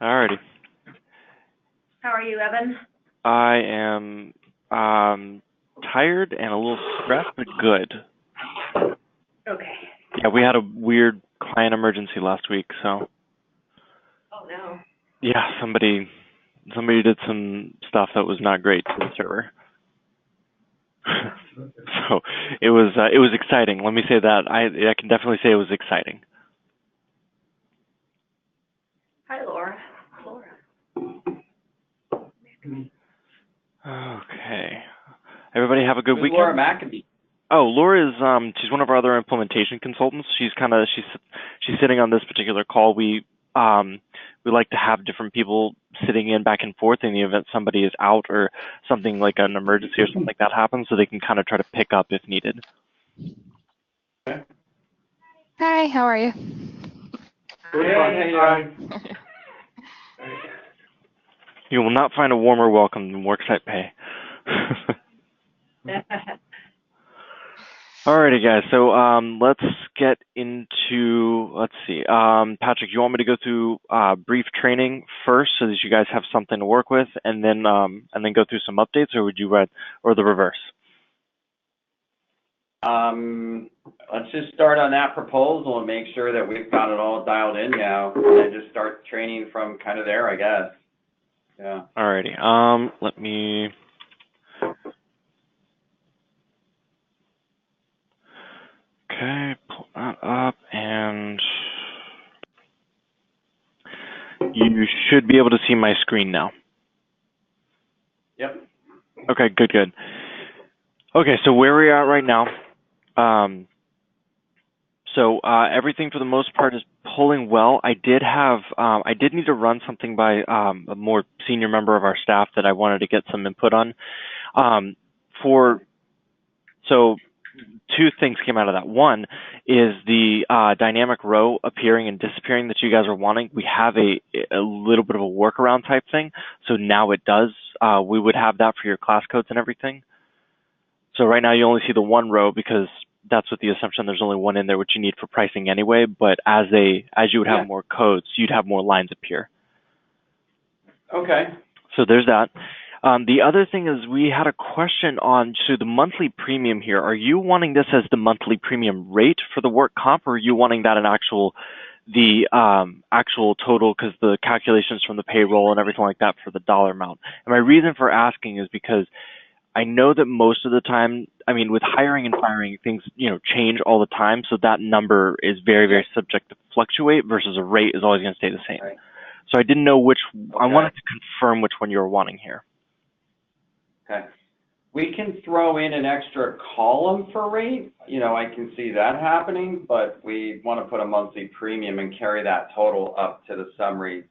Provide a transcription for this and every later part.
Alrighty. How are you, Evan? I am tired and a little stressed, but good. Okay. Yeah, we had a weird client emergency last week, so Oh no. yeah, somebody did some stuff that was not great to the server. So it was exciting. Let me say that. I can definitely say it was exciting. Hi, Laura. Okay. Everybody have a good Who's weekend. Laura McAbee? Oh, Laura is she's one of our other implementation consultants. She's sitting on this particular call. We like to have different people sitting in back and forth in the event somebody is out or something like an emergency or something like that happens, so they can kind of try to pick up if needed. Hi, how are you? Hey, You will not find a warmer welcome than WSPAY. Alrighty, guys. So let's get into, let's see. Patrick, you want me to go through brief training first so that you guys have something to work with, and then go through some updates, or would you or the reverse? Let's just start on that proposal and make sure that we've got it all dialed in now, and then just start training from kind of there, I guess. Yeah. Alrighty. Let me. Okay, pull that up, and you should be able to see my screen now. Yep. Okay, good. Okay, so where we're at right now. So everything for the most part is pulling well. I did need to run something by a more senior member of our staff that I wanted to get some input on. So two things came out of that. One is the dynamic row appearing and disappearing that you guys are wanting. We have a little bit of a workaround type thing. So now it does. We would have that for your class codes and everything. So right now you only see the one row because that's with the assumption there's only one in there, which you need for pricing anyway. But as you would have more codes, you'd have more lines appear. Okay. So there's that. The other thing is we had a question on the monthly premium here. Are you wanting this as the monthly premium rate for the work comp, or are you wanting that the actual total, because the calculations from the payroll and everything like that for the dollar amount? And my reason for asking is because I know that most of the time, I mean, with hiring and firing, things, change all the time. So that number is very, very subject to fluctuate versus a rate is always going to stay the same. Right. So I didn't know I wanted to confirm which one you were wanting here. Okay. We can throw in an extra column for rate. I can see that happening, but we want to put a monthly premium and carry that total up to the summary.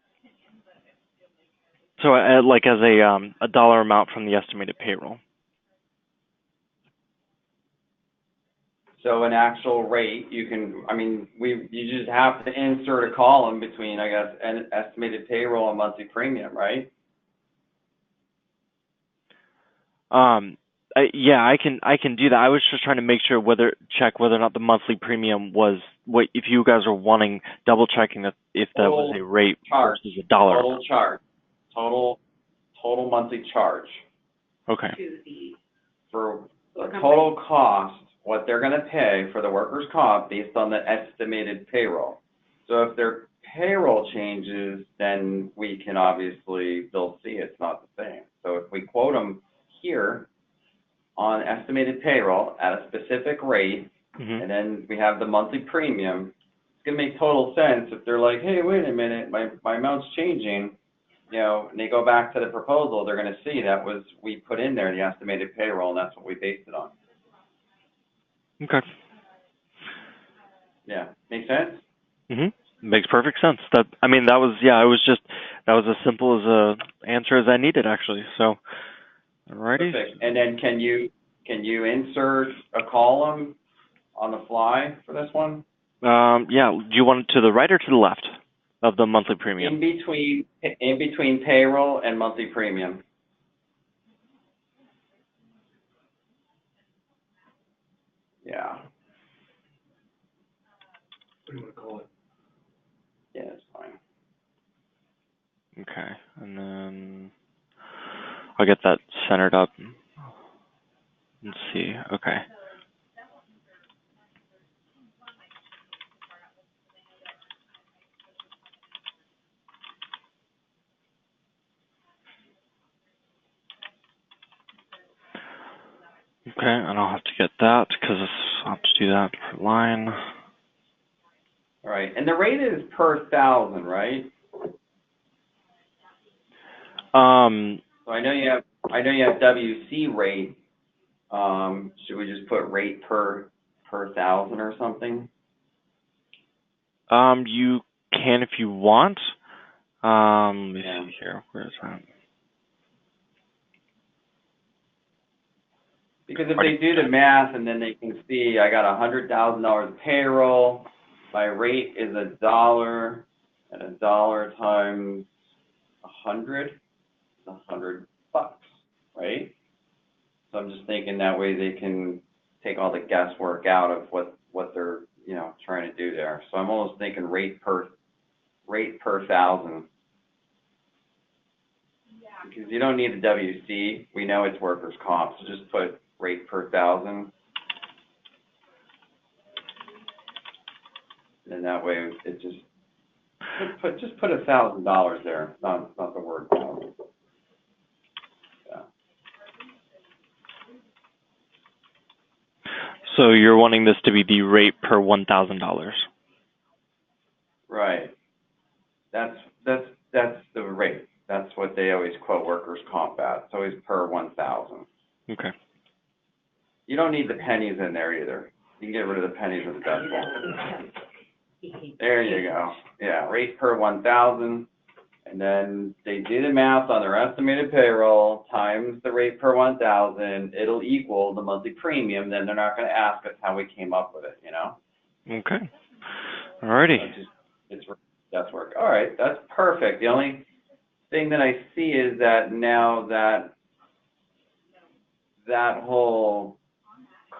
So like as a dollar amount from the estimated payroll. So an actual rate, you just have to insert a column between, I guess, an estimated payroll and monthly premium, right? Yeah, I can do that. I was just trying to make sure check whether or not the monthly premium was what, if you guys are wanting, double checking that if that was a rate versus a dollar. Total charge. Total monthly charge. Okay. For the total cost, what they're going to pay for the workers' comp based on the estimated payroll. So if their payroll changes, then they'll see it's not the same. So if we quote them here on estimated payroll at a specific rate, and then we have the monthly premium, it's going to make total sense if they're like, hey, wait a minute, my amount's changing, and they go back to the proposal, they're going to see we put in there the estimated payroll, and that's what we based it on. Okay. Yeah, make sense? Makes perfect sense. That was as simple as a answer as I needed, actually. So, alrighty. Perfect. And then can you insert a column on the fly for this one? Yeah. Do you want it to the right or to the left of the monthly premium? In between payroll and monthly premium. Yeah. What do you want to call it? Yeah, that's fine. Okay, and then I'll get that centered up. Let's see. Okay. Okay, and I'll have to get that because I'll have to do that per line. All right, and the rate is per 1,000, right? So I know you have WC rate. Should we just put rate per 1,000 or something? You can if you want. Let me Yeah. see here. Where is that? Because if they do the math and then they can see I got $100,000 payroll, my rate is $1, and $1 times 100 is $100, right? So I'm just thinking that way they can take all the guesswork out of what they're trying to do there. So I'm almost thinking rate per 1,000. Because you don't need a WC. We know it's workers' comp, so just put rate per 1,000. And that way it just put $1,000 there, not the word 1,000. Yeah. So you're wanting this to be the rate per $1,000. Right. That's the rate. That's what they always quote workers' comp at. It's always per 1,000. Okay. You don't need the pennies in there either. You can get rid of the pennies with the decimal. There you go. Yeah, rate per 1,000. And then they do the math on their estimated payroll times the rate per 1,000. It'll equal the monthly premium. Then they're not going to ask us how we came up with it, Okay. Alrighty. It's guesswork. All right, that's perfect. The only thing that I see is that now that whole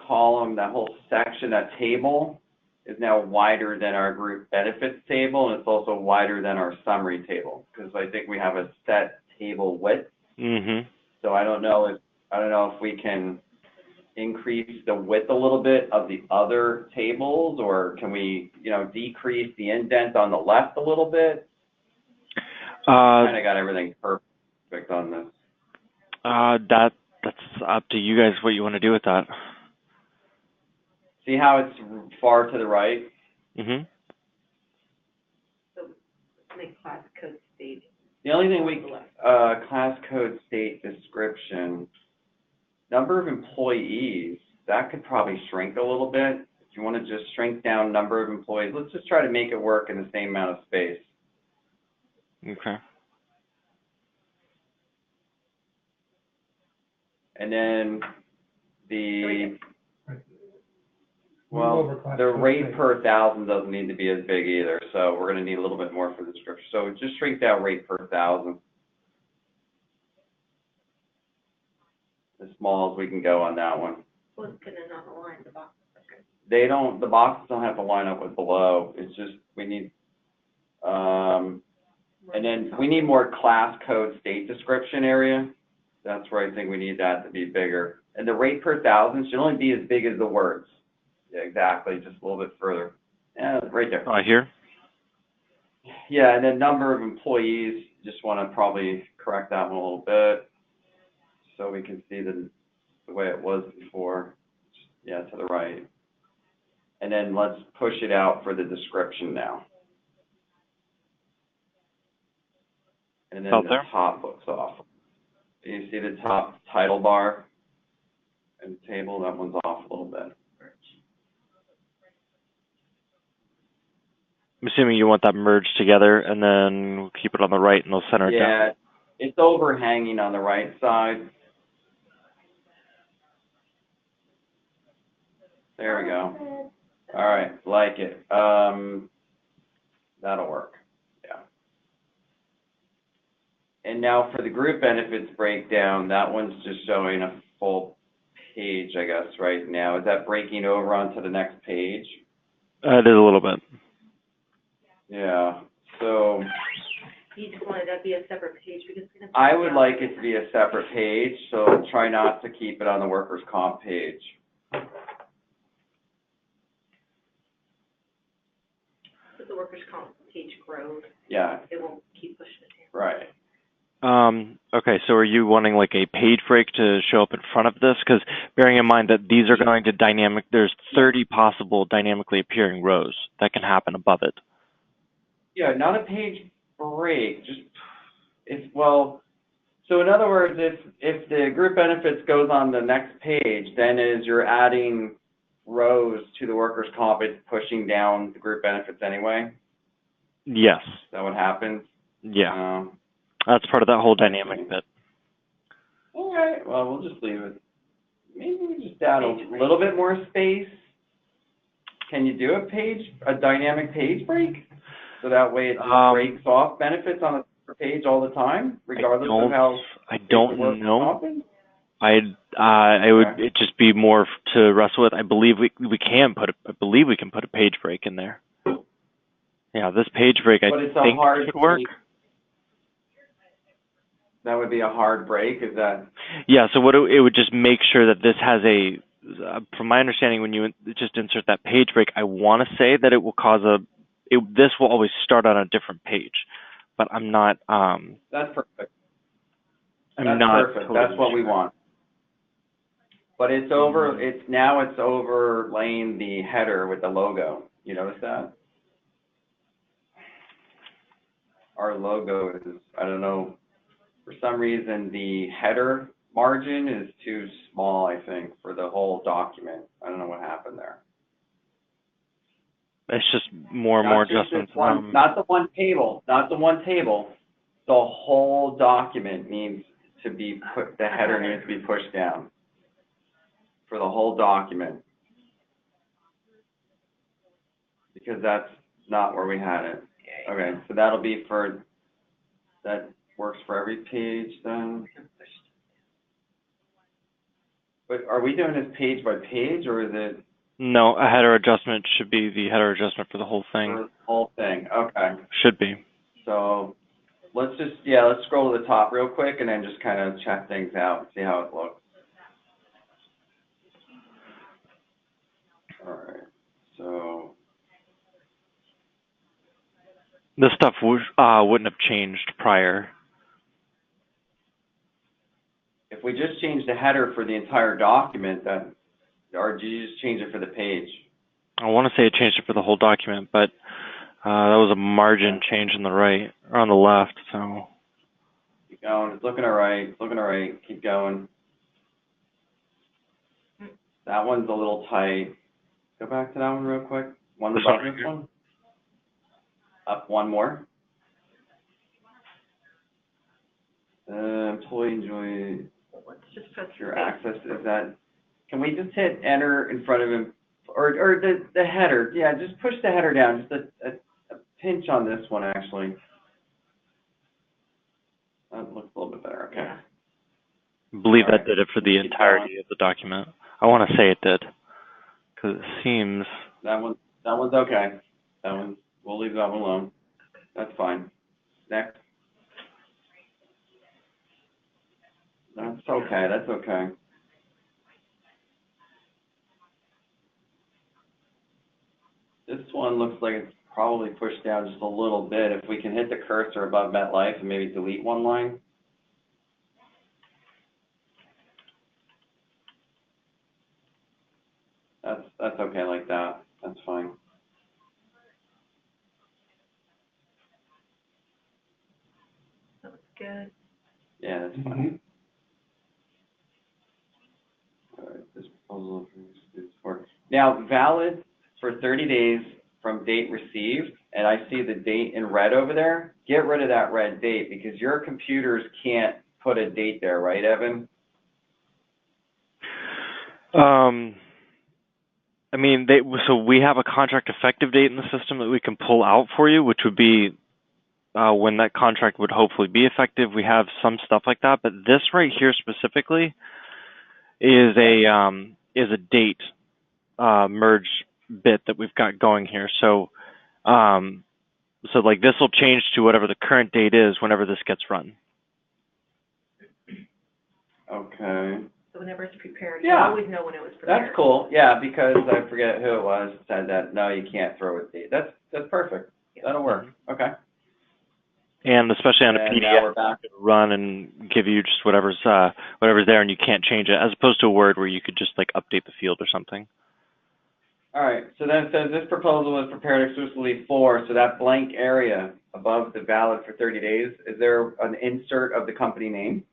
column, that whole section, that table is now wider than our group benefits table, and it's also wider than our summary table because I think we have a set table width. Mhm. So I don't know if we can increase the width a little bit of the other tables, or can we, decrease the indent on the left a little bit? Kind of got everything perfect on this. That's up to you guys what you want to do with that. See how it's far to the right? Mhm. So make class code state. The only thing class code state description, number of employees, that could probably shrink a little bit. If you want to just shrink down number of employees, let's just try to make it work in the same amount of space. Okay. And then the rate per 1,000 doesn't need to be as big either, so we're going to need a little bit more for the description. So just shrink that rate per 1,000. As small as we can go on that one. Well, it's gonna not align the box. The boxes don't have to line up with below. It's just, we need, and then we need more class code state description area. That's where I think we need that to be bigger. And the rate per 1,000 should only be as big as the words. Yeah, exactly, just a little bit further. Yeah, right there. Here? Yeah, and then number of employees, just want to probably correct that one a little bit so we can see the way it was before. Yeah, to the right. And then let's push it out for the description now. And then the top looks off. You see the top title bar and table? That one's off a little bit. I'm assuming you want that merged together, and then we'll keep it on the right, and they'll center it down. Yeah, it's overhanging on the right side. There we go. All right, like it. That'll work. Yeah. And now for the group benefits breakdown, that one's just showing a full page, I guess, right now. Is that breaking over onto the next page? It is a little bit. Yeah. So You just wanted that to be a separate page because it's gonna. I would like it to be a separate page, so try not to keep it on the workers' comp page. If the workers' comp page grows, Yeah, it won't keep pushing it down. right. Okay, so are you wanting like a page break to show up in front of this? Because bearing in mind that these are going to there's 30 possible dynamically appearing rows that can happen above it. Yeah, not a page break, just, so in other words, if the group benefits goes on the next page, then as you're adding rows to the workers' comp, it's pushing down the group benefits anyway? Yes. Is that what happens? Yeah. That's part of that whole dynamic bit. All right, well, we'll just leave it. Maybe we just add a little bit more space. Can you do a dynamic page break? So that way it just breaks off benefits on the page all the time, regardless of how I don't know. It would Okay. just be more to wrestle with. I believe we can put a page break in there. Yeah, this page break I But it's a think hard should work. break. That would be a hard break, is that? Yeah, so it would just make sure that this has from my understanding, when you just insert that page break, I want to say that it will cause this will always start on a different page, but I'm not. That's perfect. I'm not perfect. totally That's what we sure. want. But it's overlaying the header with the logo. You notice that? Our logo is, I don't know, for some reason the header margin is too small, I think, for the whole document. I don't know what happened there. It's just more and more adjustments. Not the one table. The whole document needs to be the header needs to be pushed down for the whole document. Because that's not where we had it. Okay, so that'll be that works for every page then. But are we doing this page by page, or is it? No, a header adjustment should be the header adjustment for the whole thing. For the whole thing, okay. Should be. So let's scroll to the top real quick and then just kind of check things out and see how it looks. All right, so. This stuff wouldn't have changed prior. If we just change the header for the entire document, or did you just change it for the page? I want to say it changed it for the whole document, but that was a margin change on the right or on the left. So Keep going. It's looking all right. Keep going. That one's a little tight. Go back to that one real quick. One above this one. Up one more. Employee enjoy your access. Is that? Can we just hit enter in front of him, or the header? Yeah, just push the header down. Just a pinch on this one actually. That looks a little bit better. Okay. I believe that did it for the entirety of the document. I want to say it did, because it seems that one's okay. We'll leave that one alone. That's fine. Next. That's okay. This one looks like it's probably pushed down just a little bit. If we can hit the cursor above MetLife and maybe delete one line. That's okay like that. That's fine. That was good. Yeah, that's fine. All right, this proposal is for now valid for 30 days from date received, and I see the date in red over there. Get rid of that red date because your computers can't put a date there, right, Evan? I mean, so we have a contract effective date in the system that we can pull out for you, which would be when that contract would hopefully be effective. We have some stuff like that, but this right here specifically is a date merge bit that we've got going here. So So like this will change to whatever the current date is whenever this gets run. Okay. So whenever it's prepared, Yeah. you always know when it was prepared. That's cool, yeah, because I forget who it was, said that, no, you can't throw a date. That's perfect. That'll work, okay. And especially on a And now PDF, we're back. run and give you just whatever's there, and you can't change it, as opposed to a Word where you could just like update the field or something. All right, so then it says this proposal was prepared exclusively for, so that blank area above the valid for 30 days, is there an insert of the company name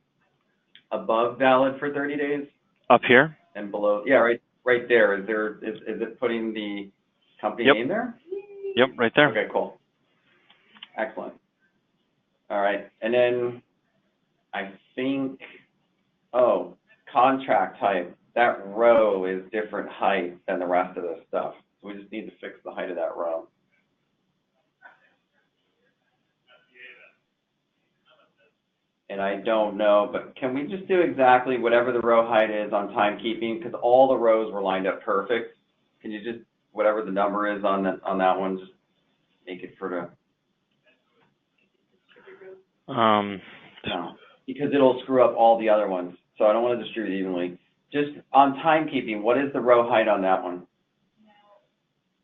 above valid for 30 days? Up here? And below, yeah, right there. Is it putting the company name there? Yep, right there. Okay, cool. Excellent. All right, and then I think, oh, contract type. That row is different height than the rest of this stuff. So we just need to fix the height of that row. And I don't know, but can we just do exactly whatever the row height is on timekeeping? Because all the rows were lined up perfect. Can you just, whatever the number is on that one, just make it for the, no, because it'll screw up all the other ones. So I don't want to distribute evenly. Just on timekeeping, what is the row height on that one?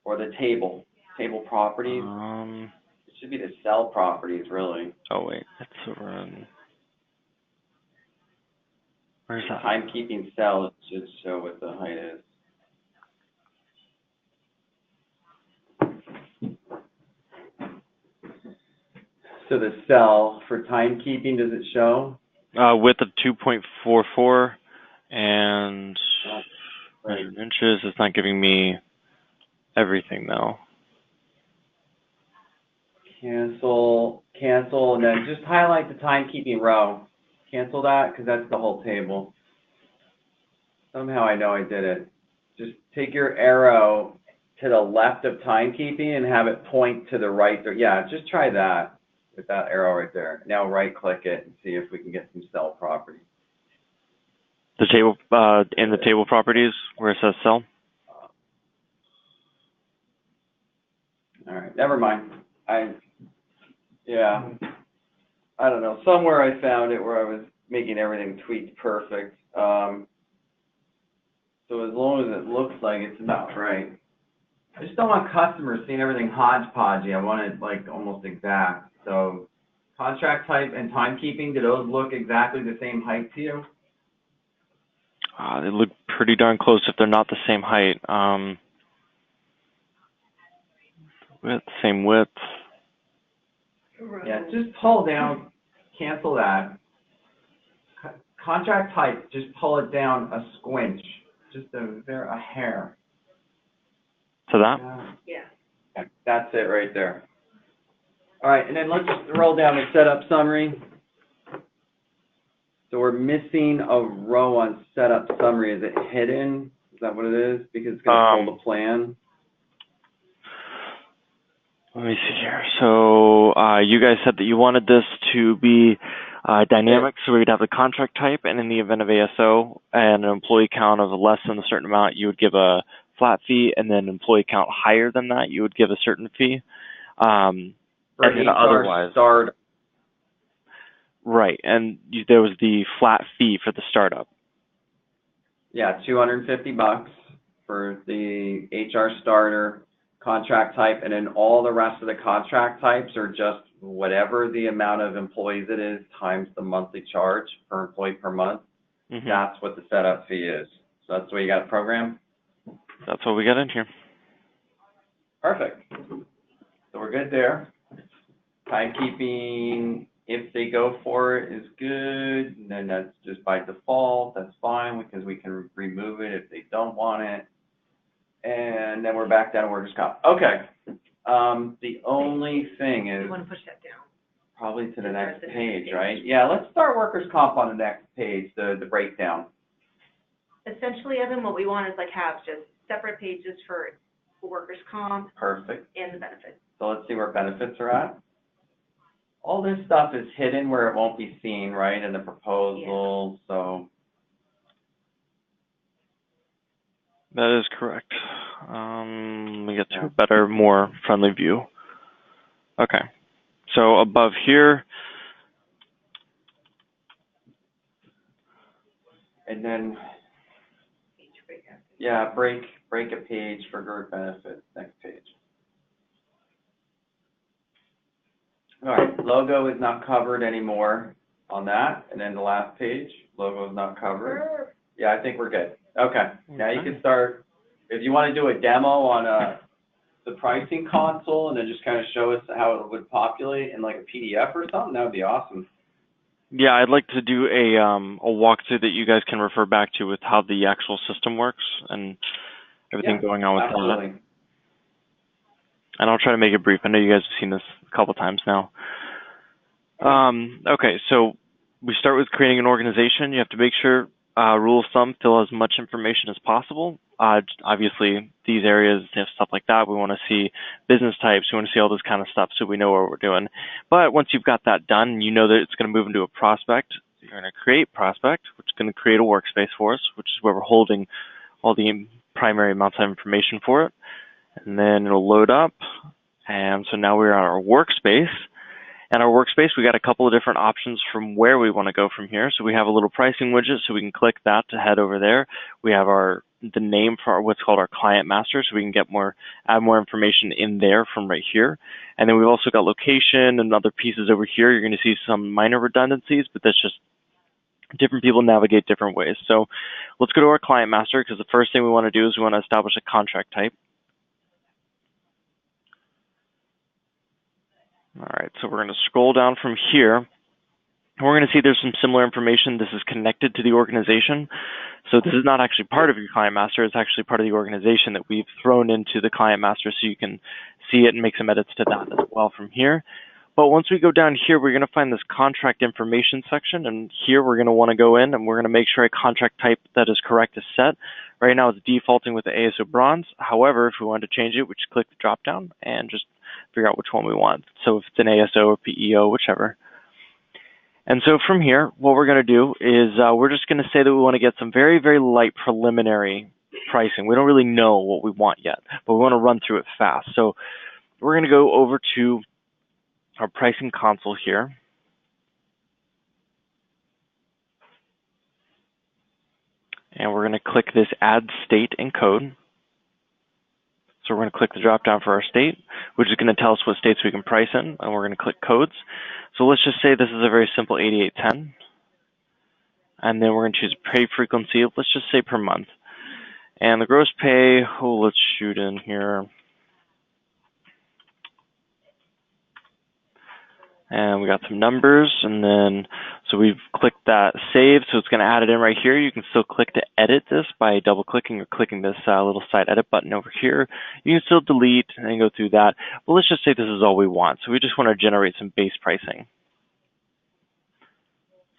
Or the table properties? It should be the cell properties, really. Oh wait, it's around. Where's that? Timekeeping cell, it should show what the height is. So the cell for timekeeping, does it show? Width of 2.44 and measured inches. It's not giving me everything though. Cancel, and then just highlight the timekeeping row. Cancel that, because that's the whole table. Somehow I know I did it. Just take your arrow to the left of timekeeping and have it point to the right. Yeah, just try that with that arrow right there. Now right-click it and see if we can get some cell property. The table, in the table properties where it says cell? All right, never mind. Yeah, I don't know. Somewhere I found it where I was making everything tweaked perfect. So as long as it looks like it's about right. I just don't want customers seeing everything hodgepodgey. I want it like almost exact. So contract type and timekeeping, do those look exactly the same height to you? They look pretty darn close if they're not the same height. Same width. Yeah, just pull down, cancel that. Contract type, just pull it down a squinch, just a hair. To that? Yeah. That's it right there. All right, and then let's just roll down the setup summary. So we're missing a row on setup summary. Is it hidden? Is that what it is? Because it's going to pull the plan. Let me see here. So you guys said that you wanted this to be dynamic, so we'd have the contract type, and in the event of ASO and an employee count of less than a certain amount, you would give a flat fee, and then employee count higher than that, you would give a certain fee. For and HR otherwise, start. right, and there was the flat fee for the startup. Yeah, $250 for the HR starter contract type, and then all the rest of the contract types are just whatever the amount of employees it is times the monthly charge per employee per month. Mm-hmm. That's what the setup fee is. So that's the way you got it programmed? That's what we got in here. Perfect. So we're good there. Timekeeping, if they go for it, is good. And then that's just by default. That's fine because we can remove it if they don't want it. And then we're back down to workers' comp. Okay. The only thing is You want to push that down. probably to the next page, right? Yeah, let's start workers' comp on the next page, the breakdown. Essentially, Evan, what we want is like have just separate pages for workers' comp Perfect. and the benefits. So let's see where benefits are at. All this stuff is hidden where it won't be seen, right, in the proposal, so. That is correct. Let me get to a better, more friendly view. Okay. So above here, And then, Page break up. yeah, break a page for group benefits, next page. All right, logo is not covered anymore on that, and then the last page, logo is not covered. Yeah, I think we're good. Okay, now you can start, if you want to do a demo on the pricing console and then just kind of show us how it would populate in like a PDF or something, that would be awesome. yeah, I'd like to do a walkthrough that you guys can refer back to with how the actual system works and everything going on with Absolutely. that. And I'll try to make it brief. I know you guys have seen this a couple times now. Okay, so we start with creating an organization. You have to make sure, rule of thumb, fill as much information as possible. Obviously, these areas, stuff like that, we want to see business types, we want to see all this kind of stuff so we know what we're doing. But once you've got that done, you know that it's going to move into a prospect. You're going to create prospect, which is going to create a workspace for us, which is where we're holding all the primary amounts of information for it. And then it'll load up. And so now we're on our workspace. And our workspace, we got a couple of different options from where we want to go from here. So we have a little pricing widget, so we can click that to head over there. We have the name for what's called our client master, so we can add more information in there from right here. And then we've also got location and other pieces over here. You're going to see some minor redundancies, but that's just different people navigate different ways. So let's go to our client master, because the first thing we want to do is we want to establish a contract type. All right, so we're going to scroll down from here. We're going to see there's some similar information. This is connected to the organization. So this is not actually part of your client master. It's actually part of the organization that we've thrown into the client master, so you can see it and make some edits to that as well from here. But once we go down here, we're going to find this contract information section. And here we're going to want to go in and we're going to make sure a contract type that is correct is set. Right now it's defaulting with the ASO bronze. However, if we want to change it, we just click the drop down and just figure out which one we want. So if it's an ASO or PEO, whichever. And so from here, what we're going to do is we're just going to say that we want to get some very, very light preliminary pricing. We don't really know what we want yet, but we want to run through it fast. So we're going to go over to our pricing console here. And we're going to click this add state and code. So we're going to click the drop down for our state, which is going to tell us what states we can price in, and we're going to click codes. So let's just say this is a very simple 8810. And then we're going to choose pay frequency. Let's just say per month. And the gross pay, let's shoot in here. And we got some numbers, and then, so we've clicked that save, so it's going to add it in right here. You can still click to edit this by double-clicking or clicking this little side edit button over here. You can still delete and go through that, but let's just say this is all we want. So we just want to generate some base pricing.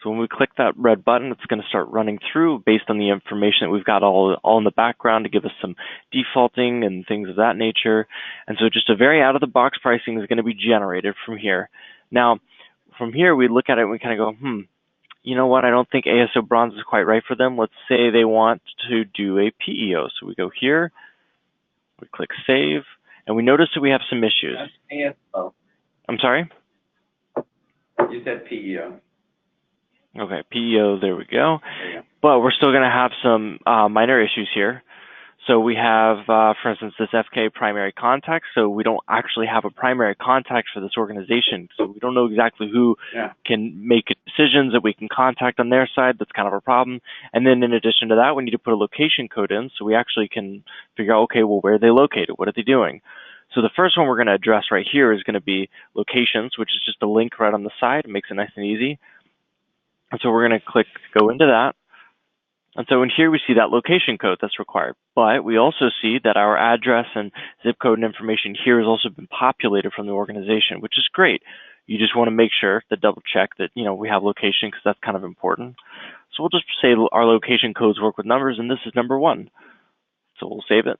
So when we click that red button, it's going to start running through based on the information that we've got all in the background to give us some defaulting and things of that nature. And so just a very out-of-the-box pricing is going to be generated from here. Now, from here, we look at it and we kind of go, you know what? I don't think ASO bronze is quite right for them. Let's say they want to do a PEO. So we go here, we click save, and we notice that we have some issues. That's ASO. I'm sorry? You said PEO. Okay, PEO, there we go. But we're still going to have some minor issues here. So we have, for instance, this FK primary contact. So we don't actually have a primary contact for this organization. So we don't know exactly who can make decisions that we can contact on their side. That's kind of a problem. And then in addition to that, we need to put a location code in so we actually can figure out, okay, well, where are they located? What are they doing? So the first one we're going to address right here is going to be locations, which is just a link right on the side. It makes it nice and easy. And so we're going to go into that. And so in here, we see that location code that's required. But we also see that our address and zip code and information here has also been populated from the organization, which is great. You just want to make sure to double check that, we have location, because that's kind of important. So we'll just say our location codes work with numbers, and this is number 1. So we'll save it.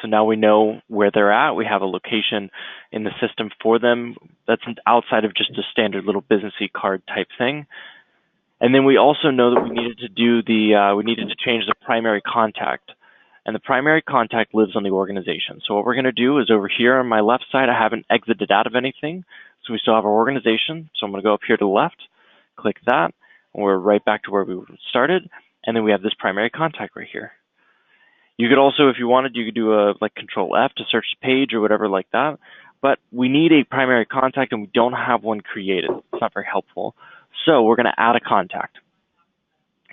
So now we know where they're at. We have a location in the system for them that's outside of just a standard little businessy card type thing. And then we also know that we needed to do we needed to change the primary contact. and the primary contact lives on the organization. So what we're going to do is over here on my left side, I haven't exited out of anything. So we still have our organization. So I'm going to go up here to the left, click that, and we're right back to where we started. And then we have this primary contact right here. You could also, if you wanted, you could do a like Control F to search the page or whatever like that. But we need a primary contact and we don't have one created. It's not very helpful. So we're going to add a contact.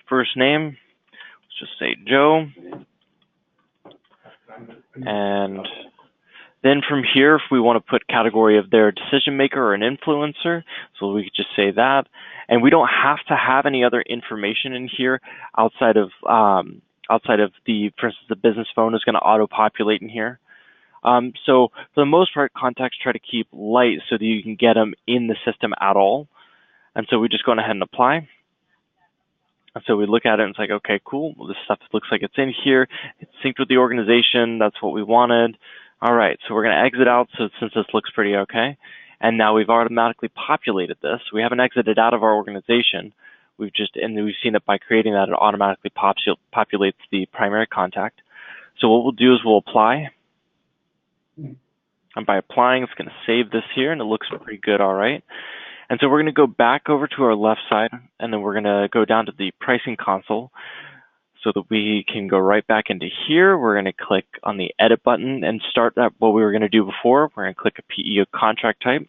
First name, let's just say Joe. And then from here, if we want to put category of their decision maker or an influencer, so we could just say that. And we don't have to have any other information in here outside of the, for instance, the business phone is going to auto-populate in here. So for the most part, contacts try to keep light so that you can get them in the system at all. And so we just go ahead and apply. And so we look at it and it's like, okay, cool. Well, this stuff looks like it's in here. It's synced with the organization. That's what we wanted. All right, so we're going to exit out since this looks pretty okay. And now we've automatically populated this. We haven't exited out of our organization. We've seen that by creating that, it automatically populates the primary contact. So what we'll do is we'll apply. And by applying, it's going to save this here, and it looks pretty good, all right. And so we're going to go back over to our left side, and then we're going to go down to the pricing console so that we can go right back into here. We're going to click on the edit button and start what we were going to do before. We're going to click a PEO contract type,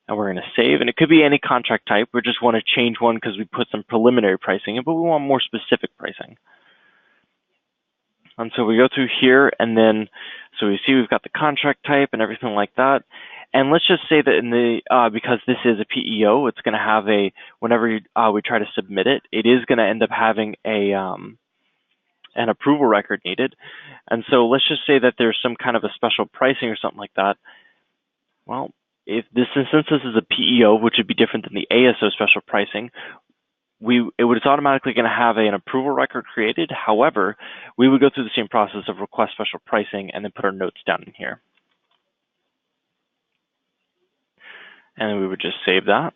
and we're going to save. And it could be any contract type. We just want to change one because we put some preliminary pricing in, but we want more specific pricing. And so we go through here, and then, so we see we've got the contract type and everything like that. And let's just say that in the, because this is a PEO, it's going to have whenever we try to submit it, it is going to end up having an approval record needed. And so let's just say that there's some kind of a special pricing or something like that. Well, since this is a PEO, which would be different than the ASO special pricing, it's automatically going to have an approval record created. However, we would go through the same process of request special pricing and then put our notes down in here. And then we would just save that.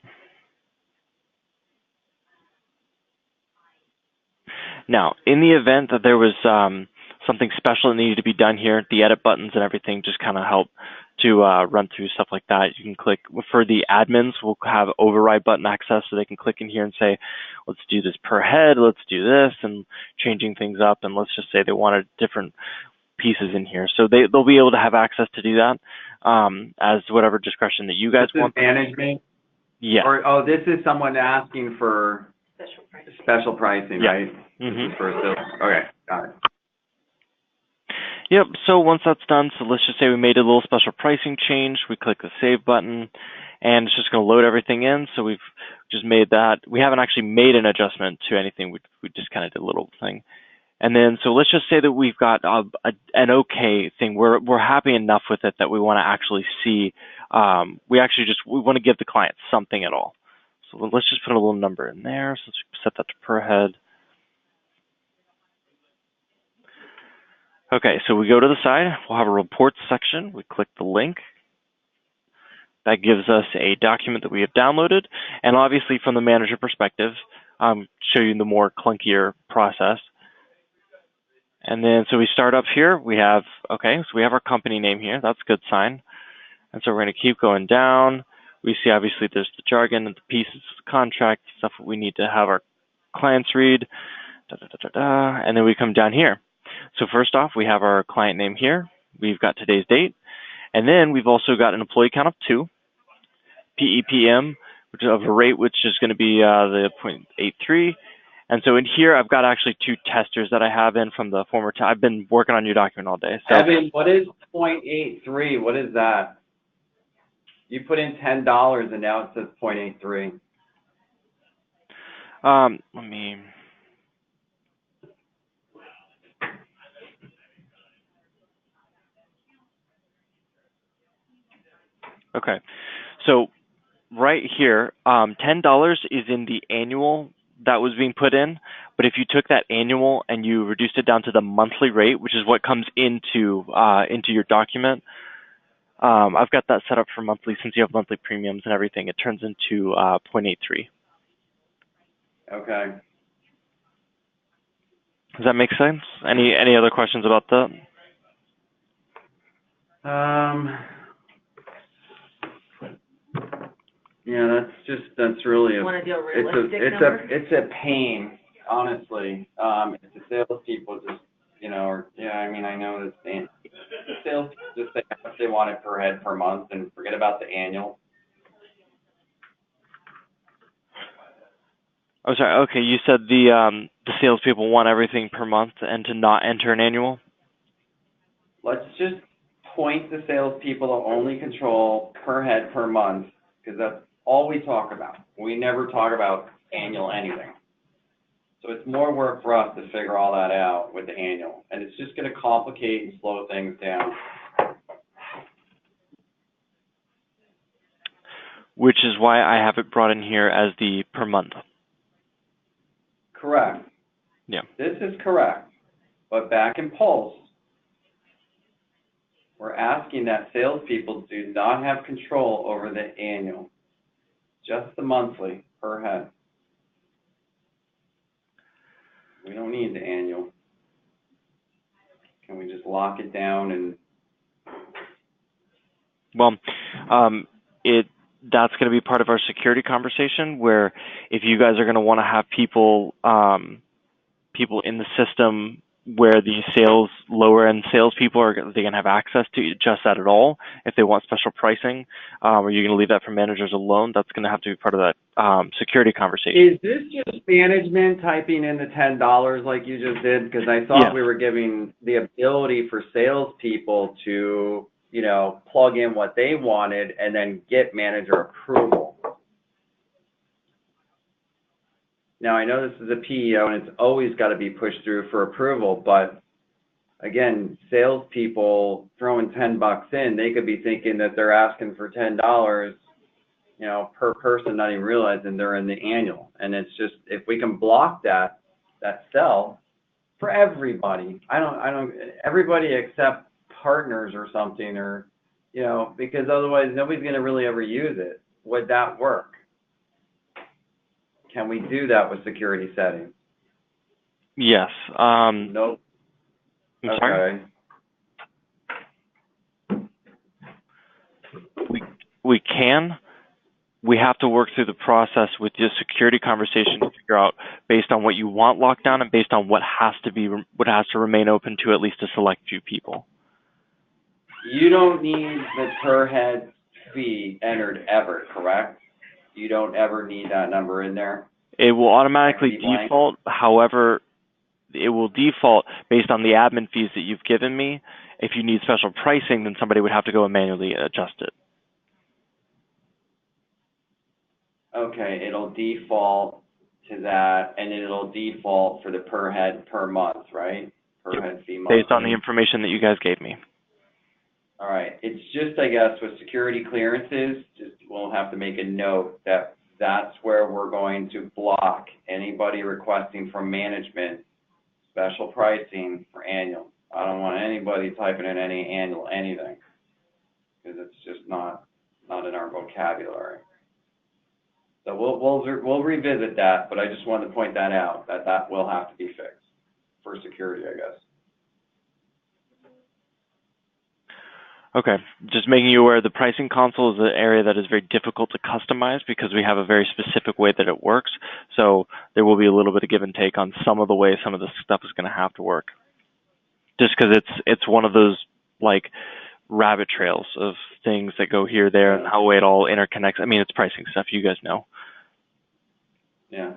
Now, in the event that there was something special that needed to be done here, the edit buttons and everything just kind of help to run through stuff like that. You can click, for the admins, we'll have override button access so they can click in here and say, let's do this per head, let's do this, and changing things up. And let's just say they wanted different pieces in here. So they'll be able to have access to do that as whatever discretion that you guys want. Management? Yeah. Or, this is someone asking for special pricing, yeah. right? Mm-hmm. Okay, got it. Yep, so once that's done, so let's just say we made a little special pricing change. We click the save button, and it's just going to load everything in. So we've just made that. We haven't actually made an adjustment to anything. We just kind of did a little thing. And then, so let's just say that we've got an okay thing. We're happy enough with it that we want to actually see, we want to give the client something at all. So let's just put a little number in there. So let's set that to per head. Okay, so we go to the side, we'll have a reports section, we click the link. That gives us a document that we have downloaded, and obviously from the manager perspective, show you the more clunkier process. And then, so we start up here, we have, okay, so we have our company name here, that's a good sign. And so we're gonna keep going down. We see obviously there's the jargon and the pieces of the contract, stuff that we need to have our clients read, and then we come down here. So first off, we have our client name here. We've got today's date. And then we've also got an employee count of 2, PEPM, which is of a rate, which is going to be the 0.83. And so in here, I've got actually 2 testers that I have in from the former I've been working on your document all day. So, Evan, what is 0.83? What is that? You put in $10 and now it says 0.83. Let me... Okay, so right here, $10 is in the annual that was being put in, but if you took that annual and you reduced it down to the monthly rate, which is what comes into your document, I've got that set up for monthly. Since you have monthly premiums and everything, it turns into 0.83. Okay. Does that make sense? Any other questions about that? Yeah, that's really You want to do a realistic number? it's a pain, honestly. If the salespeople just, I mean, I know that the sales just say how much they want it per head per month and forget about the annual. Oh, sorry. Okay, you said the salespeople want everything per month and to not enter an annual. Let's just point the salespeople to only control per head per month, because that's all we talk about. We never talk about annual anything. So it's more work for us to figure all that out with the annual, and it's just going to complicate and slow things down. Which is why I have it brought in here as the per month. Correct. Yeah. This is correct. But back in Pulse, we're asking that salespeople do not have control over the annual, just the monthly per head. We don't need the annual. Can we just lock it down and? Well, that's going to be part of our security conversation, where if you guys are going to want to have people in the system where the lower end salespeople are they can have access to adjust that at all if they want special pricing, or you're going to leave that for managers alone, that's going to have to be part of that security conversation. Is this just management typing in the $10 like you just did? Because I thought we were giving the ability for salespeople to, plug in what they wanted and then get manager approval. Now, I know this is a PEO and it's always got to be pushed through for approval, but again, salespeople throwing $10 in, they could be thinking that they're asking for $10, per person, not even realizing they're in the annual. And it's just, if we can block that cell for everybody, everybody except partners or something, or, because otherwise nobody's going to really ever use it. Would that work? Can we do that with security settings? Yes. Nope. I'm sorry? We can. We have to work through the process with the security conversation to figure out, based on what you want locked down and based on what has to remain open to at least a select few people. You don't need the per head fee entered ever, correct? You don't ever need that number in there? It will automatically default. However, it will default based on the admin fees that you've given me. If you need special pricing, then somebody would have to go and manually adjust it. Okay, it'll default to that, and it'll default for the per head per month, right? Per head fee monthly. Based on the information that you guys gave me. All right. It's just, I guess, with security clearances, we'll have to make a note that that's where we're going to block anybody requesting from management special pricing for annual. I don't want anybody typing in any annual anything, because it's just not in our vocabulary. So we'll revisit that, but I just wanted to point that out, that will have to be fixed for security, I guess. Okay, just making you aware, the pricing console is an area that is very difficult to customize because we have a very specific way that it works. So there will be a little bit of give and take on some of the ways some of this stuff is going to have to work. Just because it's one of those like rabbit trails of things that go here, there, and how it all interconnects. I mean, it's pricing stuff, you guys know. Yeah,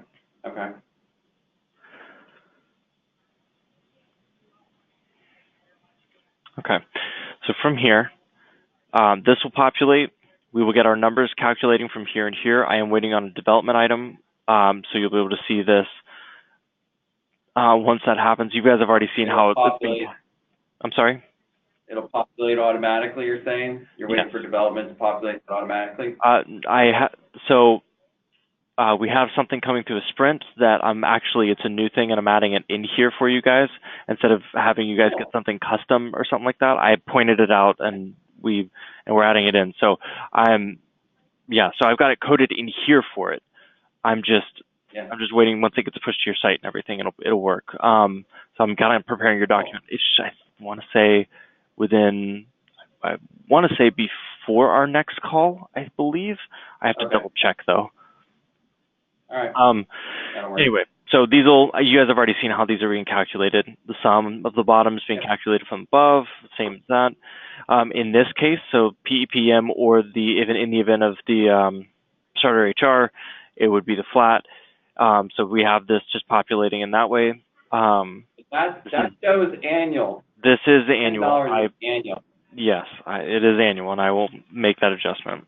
okay. Okay, so from here, this will populate. We will get our numbers calculating from here and here. I am waiting on a development item, so you'll be able to see this once that happens. You guys have already seen how it's been. I'm sorry? It'll populate automatically, you're saying? You're waiting for development to populate automatically? We have something coming through a sprint that it's a new thing, and I'm adding it in here for you guys instead of having you guys get something custom or something like that. I pointed it out and we're adding it in. So so I've got it coded in here for it. I'm just Yeah. I'm just waiting once it gets pushed to your site and everything, it'll work. So I'm kind of preparing your document. I want to say before our next call, I believe. I have to double check though. All right. That'll work. Anyway, so you guys have already seen how these are being calculated. The sum of the bottom is being calculated from above, same as that. In this case, so PEPM or even in the event of the starter HR, it would be the flat. So we have this just populating in that way. That shows annual. This is the annual. $10 is annual. Yes, it is annual, and I will make that adjustment.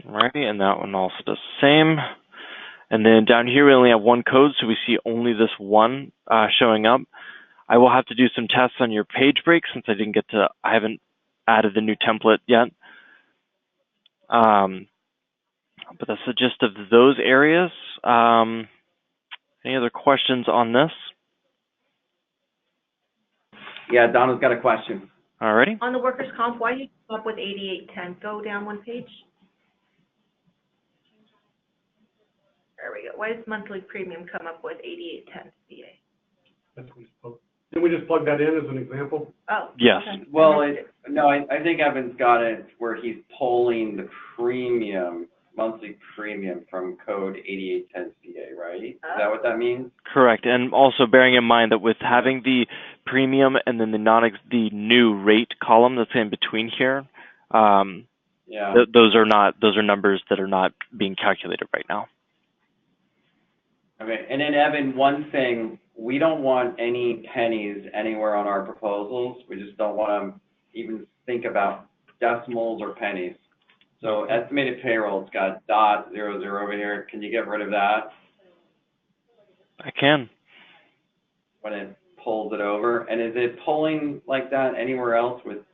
Alrighty, and that one also does the same. And then down here we only have one code, so we see only this one showing up. I will have to do some tests on your page break since I haven't added the new template yet. But that's the gist of those areas. Any other questions on this? Yeah, Donna's got a question. Alrighty. On the workers' comp, why do you come up with 8810? Go down one page. There we go. Why does monthly premium come up with 8810 VA? That's what we spoke. Didn't we just plug that in as an example? Oh. Yes. Okay. Well, I think Evan's got it where he's pulling the monthly premium from code 8810CA, right? Is that what that means? Correct, and also bearing in mind that with having the premium and then the new rate column that's in between here, those are numbers that are not being calculated right now. Okay, and then Evan, one thing, we don't want any pennies anywhere on our proposals. We just don't want to even think about decimals or pennies. So estimated payroll, it's got .00 over here. Can you get rid of that? I can. When it pulls it over. And is it pulling like that anywhere else with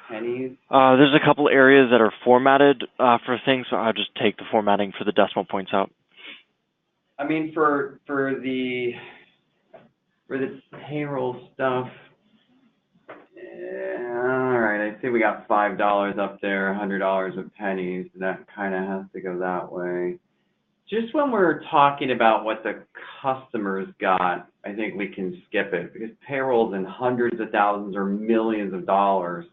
pennies? There's a couple areas that are formatted for things, so I'll just take the formatting for the decimal points out. I mean, for the payroll stuff, all right, I see we got $5 up there, $100 with pennies. That kind of has to go that way. Just when we're talking about what the customers got, I think we can skip it because payroll's in hundreds of thousands or millions of dollars.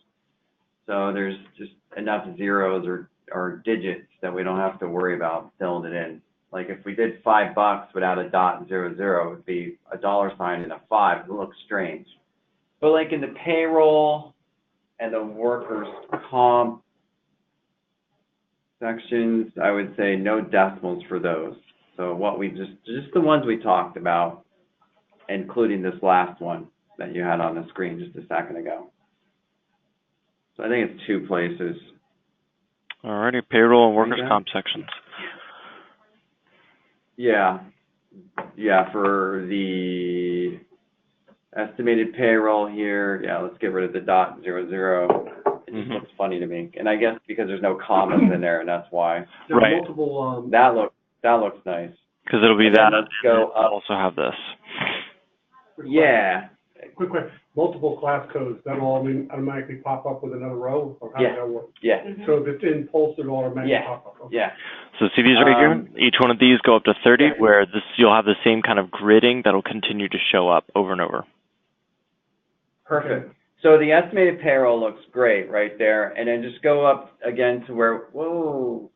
So there's just enough zeros or digits that we don't have to worry about filling it in. Like if we did $5 without a .00, it would be a $sign and a 5. It looks strange. But like in the payroll and the workers' comp sections, I would say no decimals for those. So what we just the ones we talked about, including this last one that you had on the screen just a second ago. So I think it's 2 places. Alrighty, payroll and workers' comp sections. Yeah, for the estimated payroll here, let's get rid of the .00. It just looks funny to me, and I guess because there's no commas in there, and that's why. Right. Multiple, that looks nice. Because it'll be that. Let's go up. Also have this. Yeah. Quick question. Multiple class codes, that'll all automatically pop up with another row, or how does that work? Yeah. So if it's in Pulse, it'll automatically pop up. Okay. Yeah. So see these right here? Each one of these go up to 30, where you'll have the same kind of gridding that'll continue to show up over and over. Perfect. So the estimated payroll looks great right there, and then just go up again to where, whoa,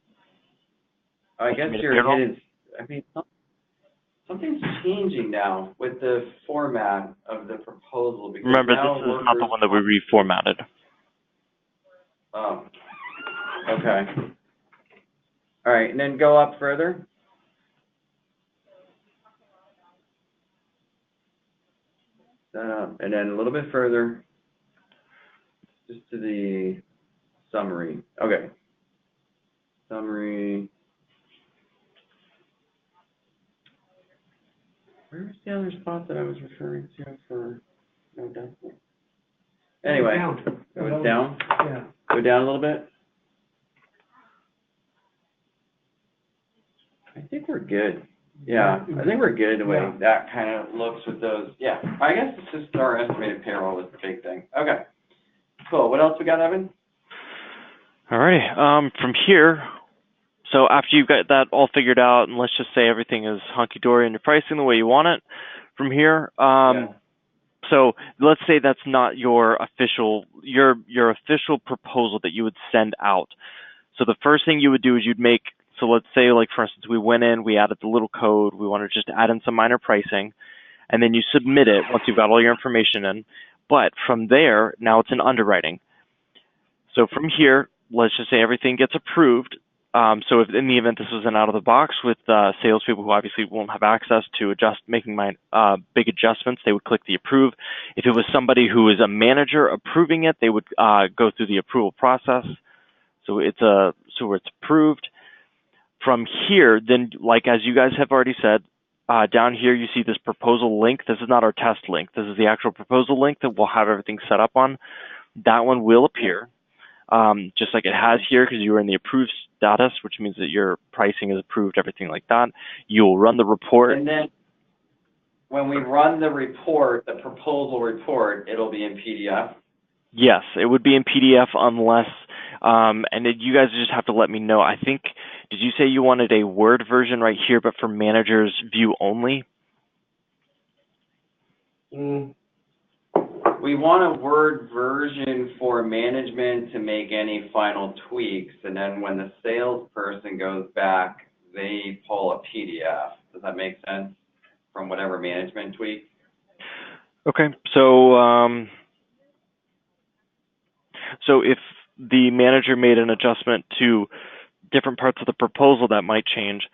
I guess Estimated your payroll? hit is, I mean, something's changing now with the format of the proposal. Because Remember, now this is not the one that we reformatted. Oh, okay. All right, and then go up further. And then a little bit further, just to the summary. Okay. Summary. Where's the other spot that I was referring to for no decimal? Anyway, go down. Yeah. Go down a little bit. I think we're good. Yeah, I think we're good the way Yeah. that kind of looks with those. Yeah, I guess it's just our estimated payroll was the big thing. Okay, cool. What else we got, Evan? Alrighty. From here, so after you've got that all figured out, and let's just say everything is hunky-dory and you're pricing the way you want it, from here, so let's say that's not your official proposal that you would send out. So the first thing you would do is so let's say, like, for instance, we went in, we added the little code, we want to just add in some minor pricing, and then you submit it once you've got all your information in. But from there, now it's in underwriting. So from here, let's just say everything gets approved. So if in the event this was an out of the box with salespeople who obviously won't have access to making big adjustments, they would click the approve. If it was somebody who is a manager approving it, they would go through the approval process. So it's approved. From here, then, like as you guys have already said, down here you see this proposal link. This is not our test link. This is the actual proposal link that we'll have everything set up on. That one will appear. Just like it has here, because you are in the approved status, which means that your pricing is approved, everything like that. You'll run the report. And then when we run the report, the proposal report, it'll be in PDF. Yes, it would be in PDF unless, you guys just have to let me know. I think, did you say you wanted a Word version right here, but for managers view only? We want a Word version for management to make any final tweaks, and then when the salesperson goes back, they pull a PDF. Does that make sense? From whatever management tweak? Okay, so if the manager made an adjustment to different parts of the proposal that might change,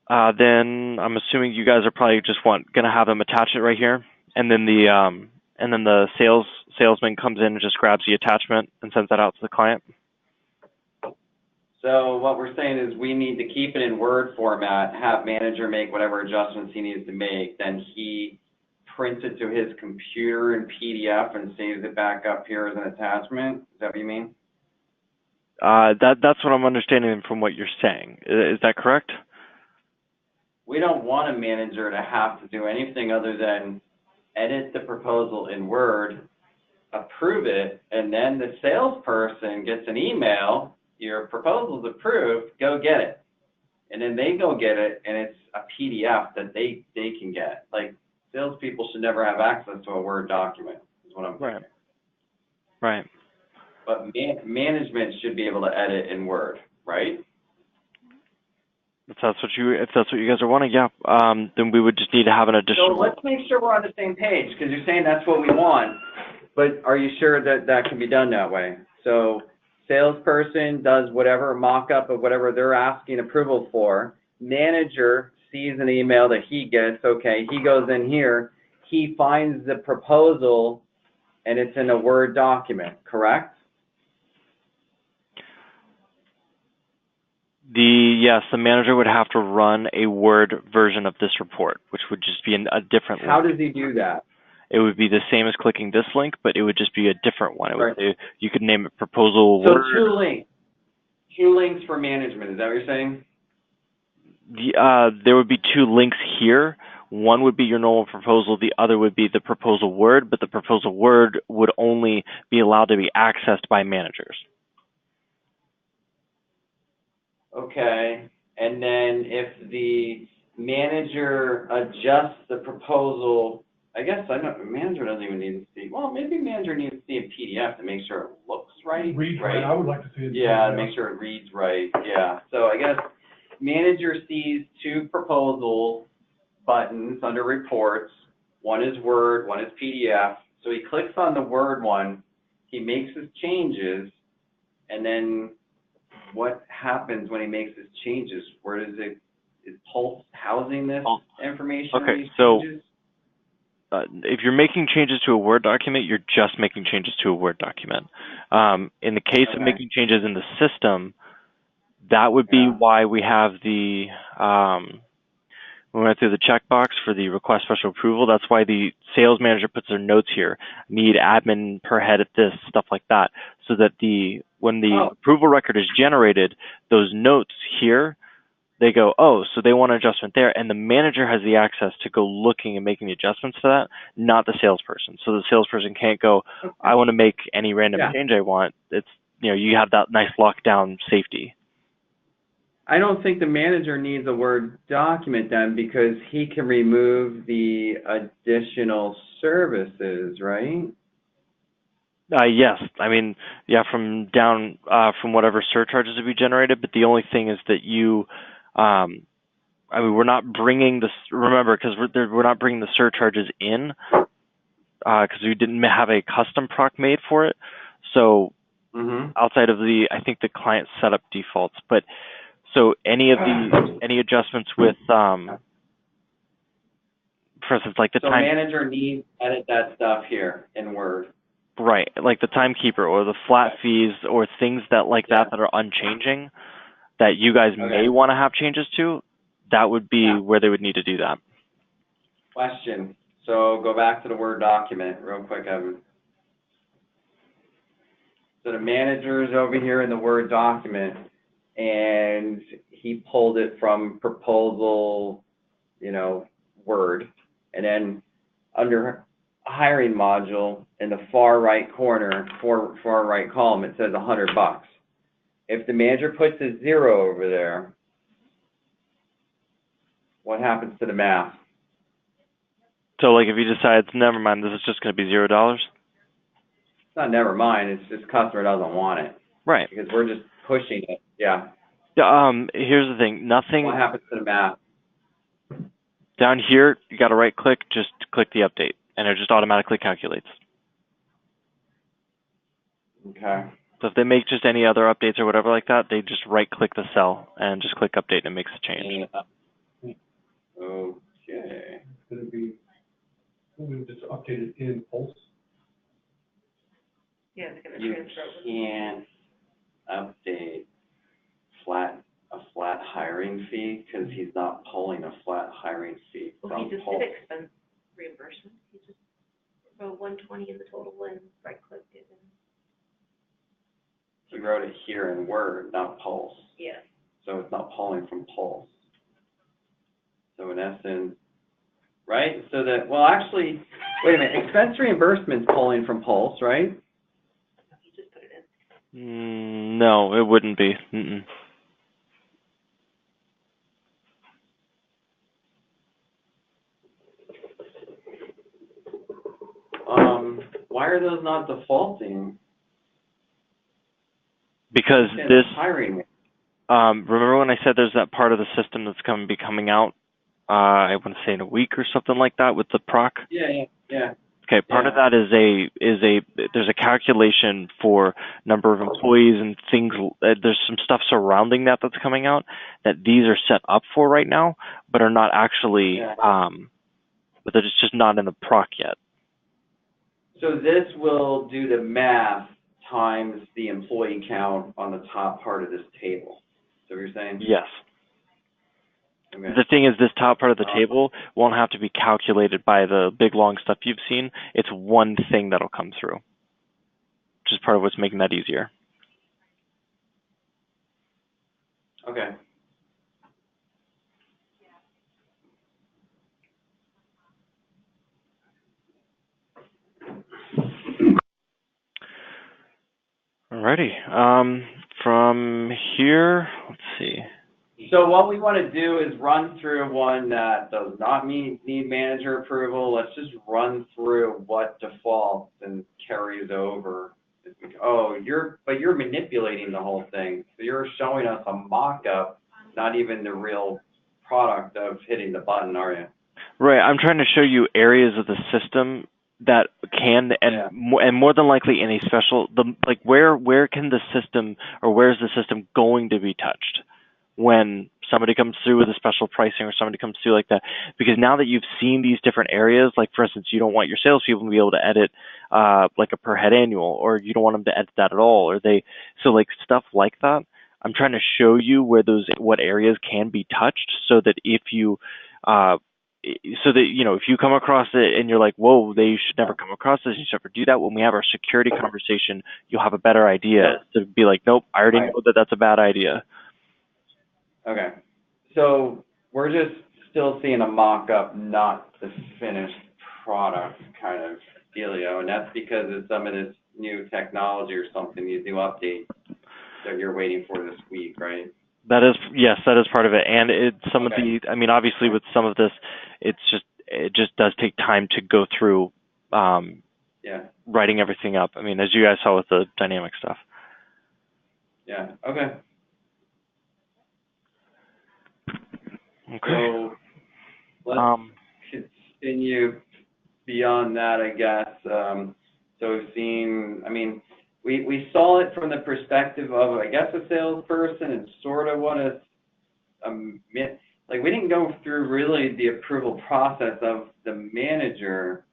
then I'm assuming you guys are probably just going to have them attach it right here, and then the salesman comes in and just grabs the attachment and sends that out to the client. So what we're saying is we need to keep it in Word format, have manager make whatever adjustments he needs to make, then he prints it to his computer in PDF and saves it back up here as an attachment. Is that what you mean? That's what I'm understanding from what you're saying. Is that correct? We don't want a manager to have to do anything other than edit the proposal in Word, approve it, and then the salesperson gets an email, your proposal's approved, go get it. And then they go get it, and it's a PDF that they can get. Like, salespeople should never have access to a Word document, is what I'm thinking. Right. But management should be able to edit in Word, right? If that's what you guys are wanting, yeah. Then we would just need to have an additional. So let's make sure we're on the same page, because you're saying that's what we want, but are you sure that that can be done that way? So salesperson does whatever mock-up of whatever they're asking approval for. Manager sees an email that he gets, okay, he goes in here, he finds the proposal, and it's in a Word document, correct? Yes, the manager would have to run a Word version of this report, which would just be a different link. How does he do that? It would be the same as clicking this link, but it would just be a different one. Right. You could name it proposal So Word. two links for management, is that what you're saying? There would be two links here. One would be your normal proposal. The other would be the proposal Word, but the proposal Word would only be allowed to be accessed by managers. Okay, and then if the manager adjusts the proposal, I guess manager doesn't even need to see, well, maybe manager needs to see a PDF to make sure it looks right. Reads right. I would like to see it. Yeah, to make sure it reads right, yeah. So I guess manager sees two proposal buttons under reports. One is Word, one is PDF. So he clicks on the Word one, he makes his changes, and then what happens when he makes his changes? Where does is Pulse housing this information? Okay, so if you're making changes to a Word document, you're just making changes to a Word document. In the case of making changes in the system, that would be why we have we went through the checkbox for the request special approval. That's why the sales manager puts their notes here. Need admin per head at this, stuff like that, so that when the approval record is generated, those notes here they go, oh, so they want an adjustment there, and the manager has the access to go looking and making the adjustments to that, not the salesperson. So the salesperson can't go, I want to make any random change I want. It's, you have that nice lockdown safety. I don't think the manager needs a Word document then, because he can remove the additional services, right? Yes, I mean, yeah, from whatever surcharges would be generated, but the only thing is that we're not bringing remember, because we're not bringing the surcharges in, because we didn't have a custom proc made for it. So outside of I think the client setup defaults, but so any adjustments with, for instance, like the so time. Manager needs to edit that stuff here in Word. Right, like the timekeeper or the flat fees or things that are unchanging that you guys may want to have changes to, that would be where they would need to do that. Question. So go back to the Word document real quick, Evan. So the manager is over here in the Word document, and he pulled it from proposal, Word, and then under hiring module in the far right corner, far right column, it says $100. If the manager puts a 0 over there, what happens to the math? So like if you decide, never mind, this is just going to be $0? It's not never mind, it's just customer doesn't want it. Right. Because we're just pushing it, yeah. Here's the thing, nothing. What happens to the math? Down here, you got to right click, just click the update, and it just automatically calculates. Okay. So if they make just any other updates or whatever like that, they just right click the cell and just click update and it makes a change. Okay. It's going to be, we just updated in Pulse. Yeah, it's gonna You transfer over. can't update a flat hiring fee because he's not pulling a flat hiring fee Well, from he just Pulse. did expense reimbursement. He just wrote 120 in the total and right clicked it and. He wrote it here in Word, not Pulse. Yeah. So it's not pulling from Pulse. So in essence, right? So that, well, actually, wait a minute, expense reimbursement's pulling from Pulse, right? He just put it in. No, it wouldn't be. Why are those not defaulting? Because this hiring. remember when I said there's that part of the system that's going to be coming out, I want to say in a week or something like that with the proc? Yeah. Okay, part of that is there's a calculation for number of employees and things. There's some stuff surrounding that's coming out that these are set up for right now, but are not actually, but it's just not in the proc yet. So this will do the math times the employee count on the top part of this table. Is that what you're saying? Yes. Okay. The thing is, this top part of the table won't have to be calculated by the big, long stuff you've seen. It's one thing that'll come through, which is part of what's making that easier. Okay. Alrighty. From here, let's see. So what we want to do is run through one that does not need manager approval. Let's just run through what defaults and carries over. Oh, you're manipulating the whole thing. So you're showing us a mock-up, not even the real product of hitting the button, are you? Right. I'm trying to show you areas of the system that can and more than likely in a special where can the system, or where is the system going to be touched when somebody comes through with a special pricing or somebody comes through like that? Because now that you've seen these different areas, like for instance, you don't want your salespeople to be able to edit like a per head annual, or you don't want them to edit that at all, or so like stuff like that. I'm trying to show you what areas can be touched, so that if you if you come across it and you're like, whoa, they should never come across this, you should never do that. When we have our security conversation, you'll have a better idea to be like, nope, I already know that that's a bad idea. Okay. So we're just still seeing a mock-up, not the finished product kind of dealio, and that's because of some of this new technology or something you do update that you're waiting for this week, right? That is, yes, that is part of it. And some of Okay. the, I mean, obviously with some of this, it just does take time to go through Yeah, writing everything up. I mean, as you guys saw with the dynamic stuff. yeah, okay. Okay. So let's continue beyond that, I guess. So we've seen, I mean, we saw it from the perspective of, I guess, a salesperson and sort of what like we didn't go through really the approval process of the manager,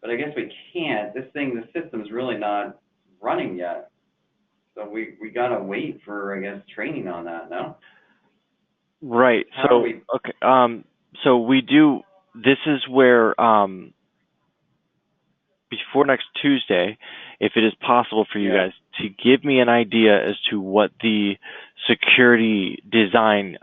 but I guess we can't. The system's really not running yet. So we gotta wait for, I guess, training on that, no? Right. How So, do we, okay. So we do, this is where, before next Tuesday, if it is possible for you Yeah. guys to give me an idea as to what the security design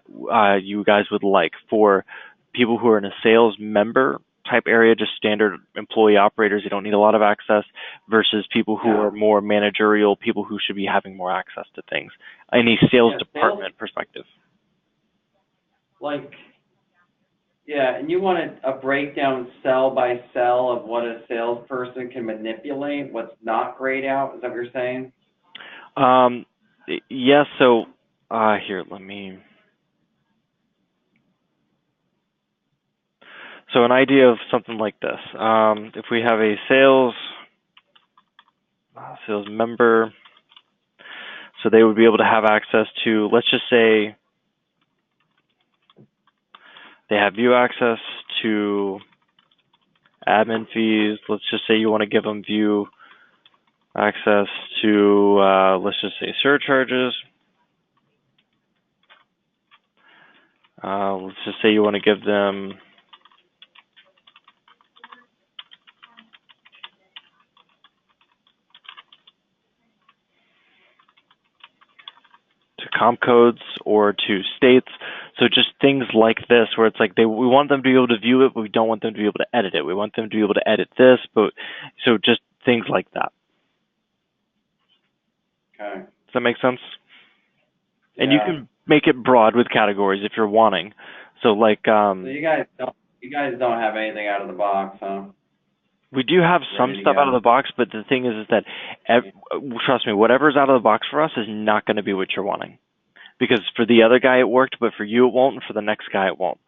you guys would like for people who are in a sales member type area, just standard employee operators, you don't need a lot of access, versus people who Yeah. are more managerial, people who should be having more access to things. Any sales Yeah, department perspective. like, yeah, and you want a breakdown cell by cell of what a salesperson can manipulate, what's not grayed out, is that what you're saying? Yes, so here, let me. So an idea of something like this. If we have a sales member, so they would be able to have access to, let's just say they have view access to admin fees. Let's just say you want to give them view access to, let's just say surcharges. Let's just say you want to give them to comp codes or to states. So just things like this where it's like we want them to be able to view it, but we don't want them to be able to edit it. We want them to be able to edit this, but so just things like that. Okay. Does that make sense? Yeah. And you can make it broad with categories if you're wanting. So like So you guys don't have anything out of the box, huh? we do have some Ready to stuff go. out of the box, but the thing is that trust me, whatever's out of the box for us is not going to be what you're wanting. Because for the other guy it worked, but for you it won't, and for the next guy it won't.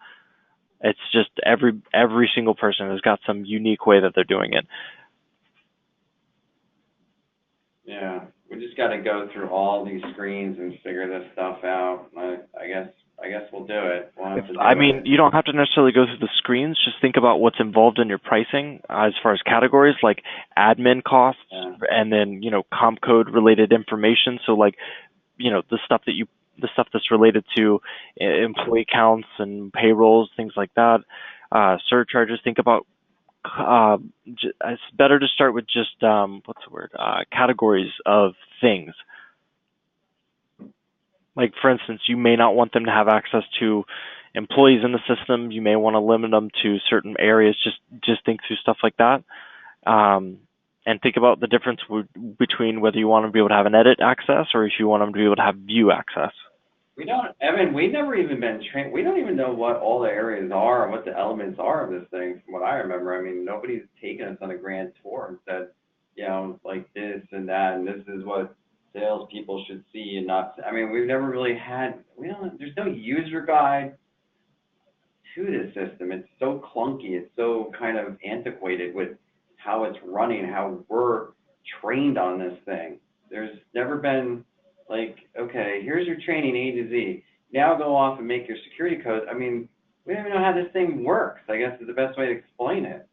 It's just every single person has got some unique way that they're doing it. Yeah, we just got to go through all these screens and figure this stuff out. I guess we'll do it. We'll have to do I mean, it. you don't have to necessarily go through the screens. Just think about what's involved in your pricing as far as categories like admin costs, Yeah. and then comp code related information. So like the stuff that's related to employee counts and payrolls, things like that. Surcharges. Think about it's better to start with just what's the word? Categories of things. Like for instance, you may not want them to have access to employees in the system. You may want to limit them to certain areas. Just think through stuff like that, and think about the difference between whether you want them to be able to have an edit access or if you want them to be able to have view access. We don't, Evan, we've never even been trained. We don't even know what all the areas are and what the elements are of this thing, from what I remember. I mean, nobody's taken us on a grand tour and said, like this and that, and this is what salespeople should see and not. I mean, we've never really had, there's no user guide to this system. It's so clunky. It's so kind of antiquated with how it's running, how we're trained on this thing. There's never been like, okay, here's your training A to Z. Now go off and make your security codes. I mean, we don't even know how this thing works, I guess is the best way to explain it.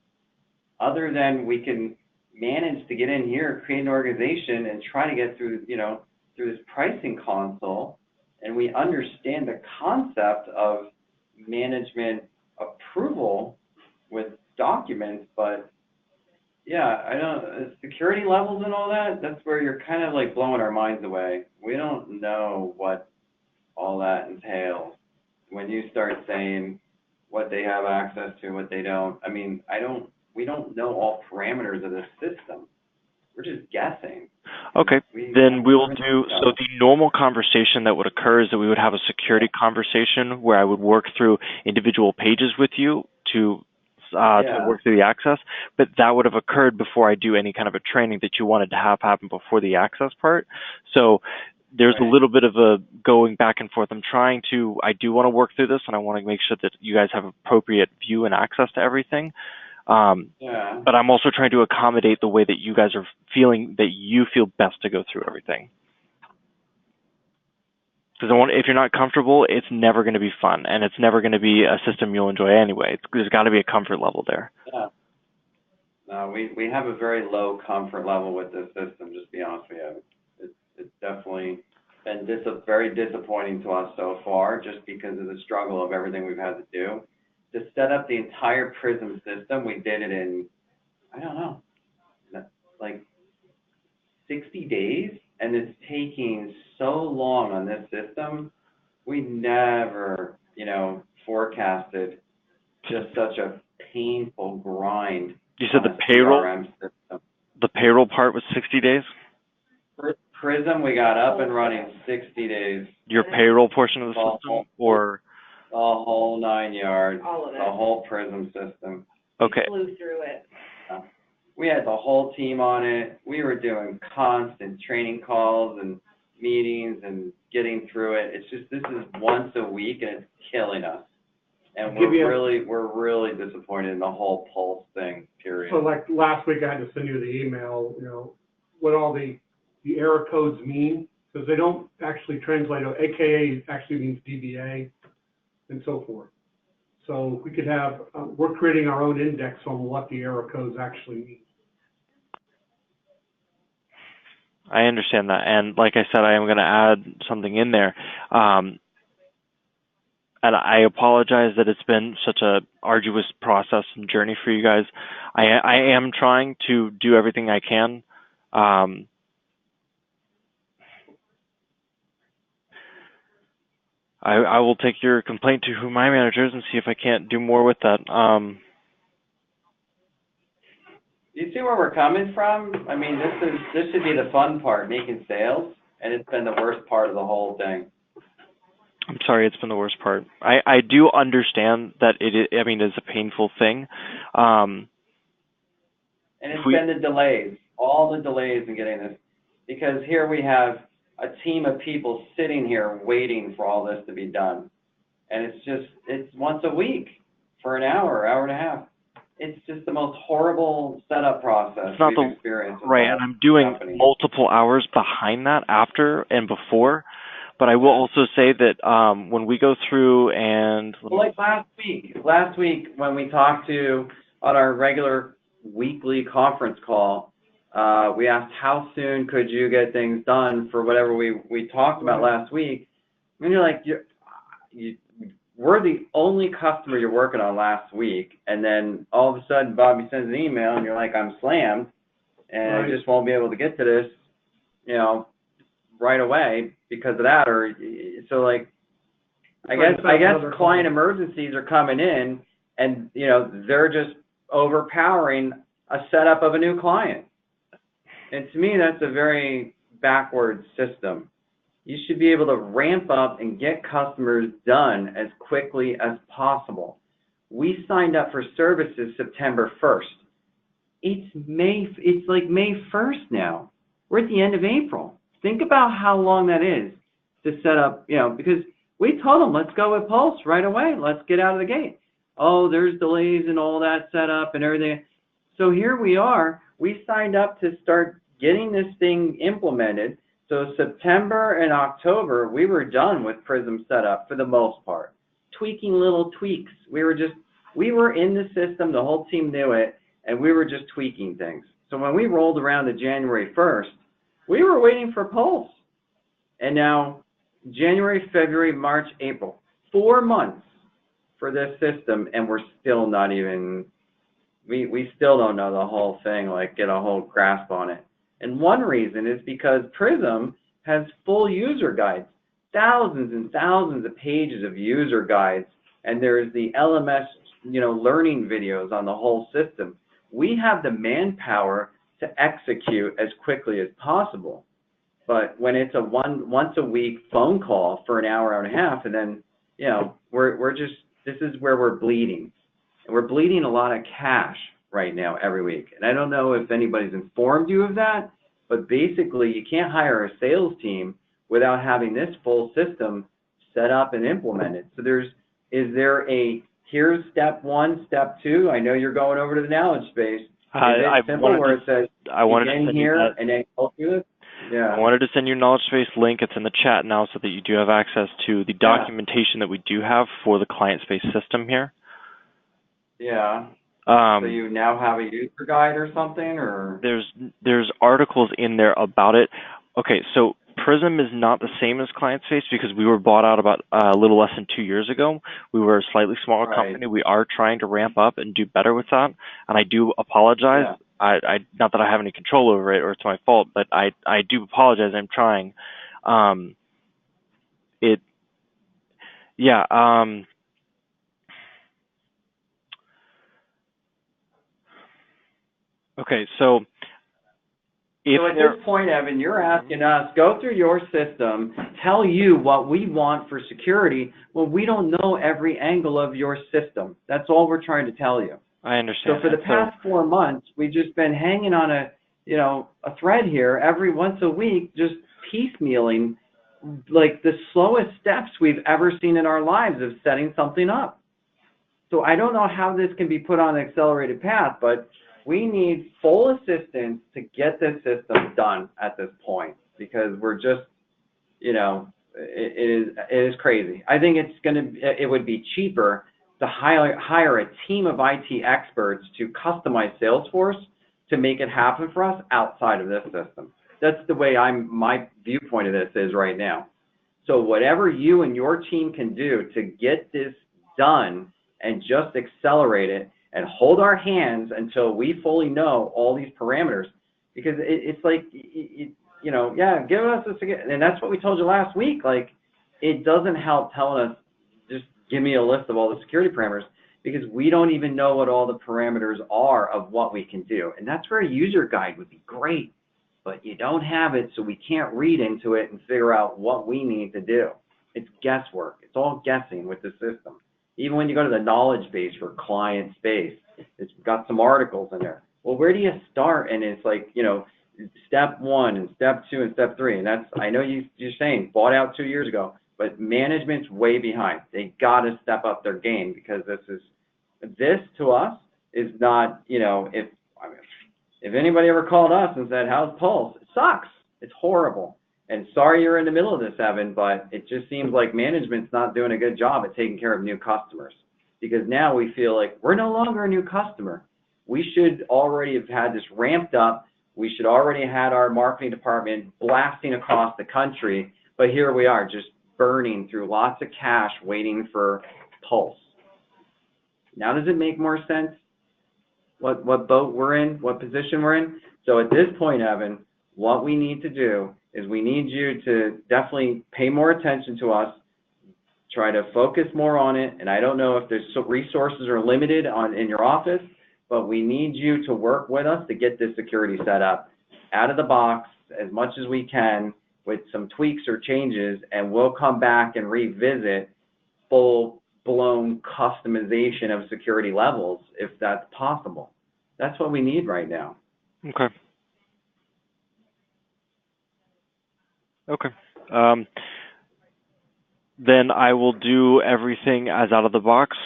Other than we can manage to get in here, create an organization, and try to get through, through this pricing console, and we understand the concept of management approval with documents, but yeah, I don't, security levels and all that, that's where you're kind of like blowing our minds away. We don't know what all that entails. when you start saying what they have access to, what they don't, I mean, we don't know all parameters of this system. We're just guessing. Okay, then we will do, so the normal conversation that would occur is that we would have a security conversation where I would work through individual pages with you to work through the access, but that would have occurred before I do any kind of a training that you wanted to have happen before the access part. So there's a little bit of a going back and forth. I do want to work through this, and I want to make sure that you guys have appropriate view and access to everything. But I'm also trying to accommodate the way that you guys are feeling, that you feel best to go through everything. Because if you're not comfortable, it's never going to be fun, and it's never going to be a system you'll enjoy anyway. There's got to be a comfort level there. Yeah. No, we have a very low comfort level with this system, just to be honest with you. It's definitely been very disappointing to us so far, just because of the struggle of everything we've had to do. To set up the entire PRISM system, we did it in, I don't know, like 60 days, and it's taking so long on this system. We never, forecasted just such a painful grind. You said the payroll part was 60 days? PRISM, we got up and running 60 days. Your payroll portion of the system, or? The whole 9 yards. All of it. The whole PRISM system. Okay. We flew through it. We had the whole team on it. We were doing constant training calls and meetings and getting through it. It's just, this is once a week, and it's killing us. And we're really disappointed in the whole Pulse thing, period. So like last week, I had to send you the email, what all the error codes mean, because they don't actually translate. AKA actually means DBA and so forth. So we could have, we're creating our own index on what the error codes actually mean. I understand that, and like I said, I am going to add something in there. And I apologize that it's been such a arduous process and journey for you guys. I am trying to do everything I can. I will take your complaint to my managers and see if I can't do more with that. You see where we're coming from? I mean, this should be the fun part, making sales, and it's been the worst part of the whole thing. I'm sorry, it's been the worst part. I do understand that it's a painful thing. And it's been the delays, all the delays in getting this, because here we have a team of people sitting here waiting for all this to be done. And it's once a week for an hour and a half. It's just the most horrible setup process we've experienced. Right, and I'm doing multiple hours behind that after and before. But I will also say that when we go through and... like last week when we talked on our regular weekly conference call, we asked how soon could you get things done for whatever we talked about last week. And you're like, we're the only customer you're working on last week. And then all of a sudden Bobby sends an email and you're like, I'm slammed and I just won't be able to get to this, right away because of that. Or so like, I guess client emergencies are coming in and, they're just overpowering a setup of a new client. And to me, that's a very backwards system. You should be able to ramp up and get customers done as quickly as possible. We signed up for services September 1st. It's like May 1st now. We're at the end of April. Think about how long that is to set up, because we told them, let's go with Pulse right away. Let's get out of the gate. Oh, there's delays and all that setup and everything. So here we are. We signed up to start getting this thing implemented. So September and October, we were done with PRISM setup for the most part. Tweaking little tweaks. We were in the system, the whole team knew it, and we were just tweaking things. So when we rolled around to January 1st, we were waiting for Pulse. And now January, February, March, April, 4 months for this system, and we're still not even, we still don't know the whole thing, like get a whole grasp on it. And one reason is because PRISM has full user guides. thousands and thousands of pages of user guides, and there's the LMS, learning videos on the whole system. We have the manpower to execute as quickly as possible. But when it's a once a week phone call for an hour and a half, and then, this is where we're bleeding. And we're bleeding a lot of cash right now every week. And I don't know if anybody's informed you of that, but basically you can't hire a sales team without having this full system set up and implemented. So here's step one, step two. I know you're going over to the knowledge space. Is it simple where it says, begin here and then go through this? Yeah. I wanted to send you a knowledge space link. It's in the chat now so that you do have access to the documentation that we do have for the client space system here. Yeah. So you now have a user guide or something, or? There's articles in there about it. Okay, so Prism is not the same as Client Space because we were bought out about a little less than 2 years ago. We were a slightly smaller company. We are trying to ramp up and do better with that, and I do apologize. Yeah. I not that I have any control over it or it's my fault, but I do apologize. I'm trying. Okay, so at this point, Evan, you're asking us, go through your system, tell you what we want for security. Well, we don't know every angle of your system. That's all we're trying to tell you. I understand. So for the past 4 months, we've just been hanging on a thread here every once a week, just piecemealing like the slowest steps we've ever seen in our lives of setting something up. So I don't know how this can be put on an accelerated path, but we need full assistance to get this system done at this point, because we're just, it is crazy. I think it would be cheaper to hire a team of IT experts to customize Salesforce to make it happen for us outside of this system. That's the way my viewpoint of this is right now. So whatever you and your team can do to get this done and just accelerate it and hold our hands until we fully know all these parameters, because it's like, give us this again. And that's what we told you last week. Like, it doesn't help telling us, just give me a list of all the security parameters, because we don't even know what all the parameters are of what we can do. And that's where a user guide would be great, but you don't have it, so we can't read into it and figure out what we need to do. It's guesswork. It's all guessing with the system. Even when you go to the knowledge base for client space, it's got some articles in there. Well, where do you start? And it's like, step one and step two and step three. And that's, I know you're saying bought out 2 years ago, but management's way behind. They got to step up their game, because this to us is not, if anybody ever called us and said, how's Pulse? It sucks. It's horrible. And sorry you're in the middle of this, Evan, but it just seems like management's not doing a good job at taking care of new customers, because now we feel like we're no longer a new customer. We should already have had this ramped up. We should already have had our marketing department blasting across the country, but here we are just burning through lots of cash waiting for Pulse. Now does it make more sense what boat we're in, what position we're in? So at this point, Evan, what we need to do is we need you to definitely pay more attention to us, try to focus more on it. And I don't know if there's resources are limited in your office, but we need you to work with us to get this security set up out of the box as much as we can with some tweaks or changes, and we'll come back and revisit full-blown customization of security levels if that's possible. That's what we need right now. Okay. Then I will do everything as out of the box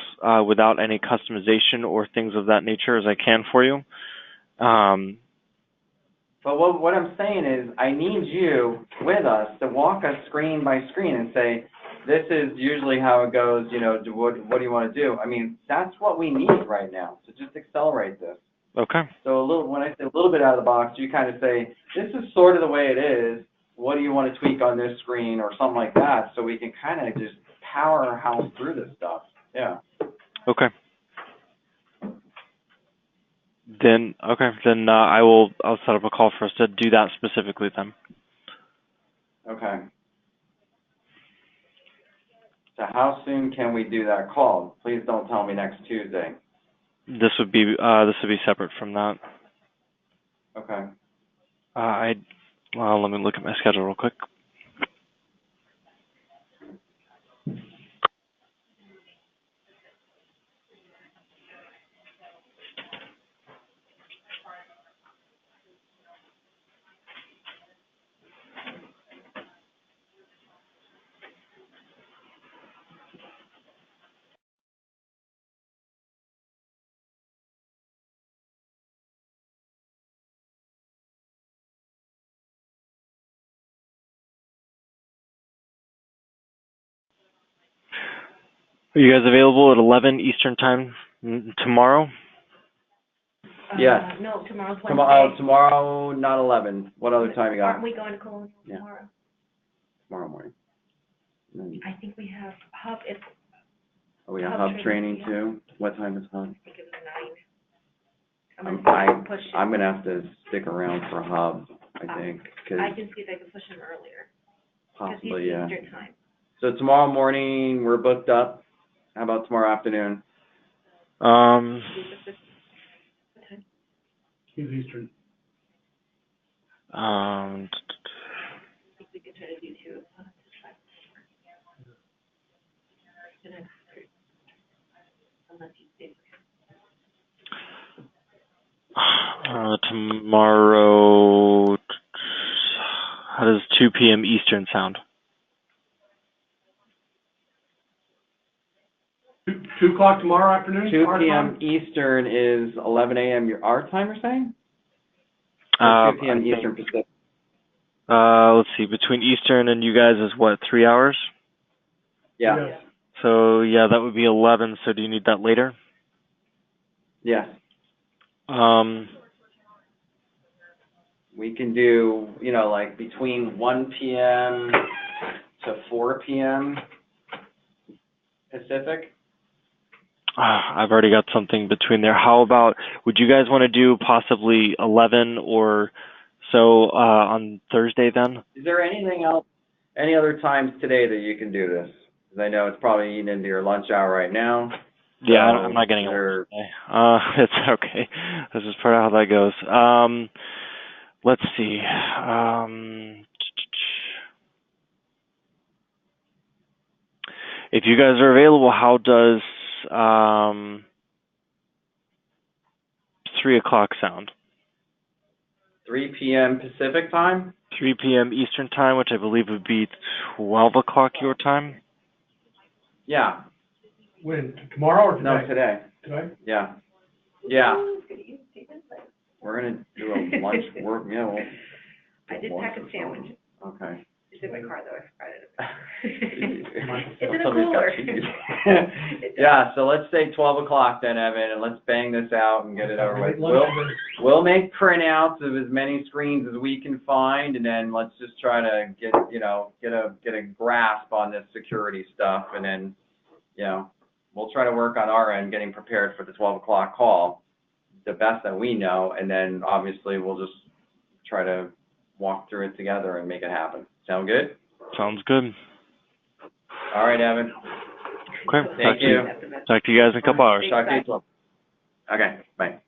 without any customization or things of that nature as I can for you. But what I'm saying is, I need you with us to walk us screen by screen and say, this is usually how it goes, what do you want to do? I mean, that's what we need right now, to just accelerate this. Okay. So when I say a little bit out of the box, you kind of say, this is sort of the way it is. What do you want to tweak on this screen or something like that, so we can kind of just power our house through this stuff. Yeah. Okay. Then I'll set up a call for us to do that specifically then. Okay. So how soon can we do that call? Please don't tell me next Tuesday. This would be separate from that. Okay. Well, let me look at my schedule real quick. Are you guys available at 11 Eastern time tomorrow? Yes. No, tomorrow's Wednesday. Tomorrow, not 11. What other time you got? Aren't we going to Colonial tomorrow? Tomorrow morning. I think we have hub, it's, We have hub hub training too. What time is hub? I think it was 9. I'm gonna have to stick around for hub, I think, cause I can see if I can push him earlier. possibly, yeah. Because he's Eastern time. So tomorrow morning, we're booked up. How about tomorrow afternoon? Um, He's Eastern. I think we could try to do 2 o'clock. Unless he's busy. tomorrow, how does 2 p.m. Eastern sound? 2 o'clock tomorrow afternoon? 2 our p.m. time? Eastern is 11 a.m. Our time, you're saying? Or 2 p.m. Eastern Pacific? Let's see, between Eastern and you guys is what, 3 hours? Yeah. Yes. So, yeah, that would be 11, so do you need that later? Yes. We can do, like between 1 p.m. to 4 p.m. Pacific. I've already got something between there. How about, would you guys want to do possibly 11 or so on Thursday then? Is there anything else, any other times today that you can do this? Because I know it's probably eating into your lunch hour right now. Yeah, I'm not getting a lunch today. It's okay. This is part of how that goes. Let's see. If you guys are available, how does 3 o'clock sound? 3 p.m. Pacific time? 3 p.m. Eastern time, which I believe would be 12 o'clock your time? Yeah. When? Tomorrow or today? No, today. Today? Yeah. Yeah. We're gonna do a lunch work, I did pack a sandwich. Okay. It's in my car though, I forgot it. It's It's in a cooler. Yeah, so let's say 12 o'clock then, Evan, and let's bang this out and get it over with. We'll make printouts of as many screens as we can find, and then let's just try to get a grasp on this security stuff, and then, we'll try to work on our end, getting prepared for the 12 o'clock call, the best that we know, and then obviously we'll just try to walk through it together and make it happen. Sound good? Sounds good. All right, Evan. Okay. Thank you. Talk to you guys in a couple hours. Talk to you. Okay, bye.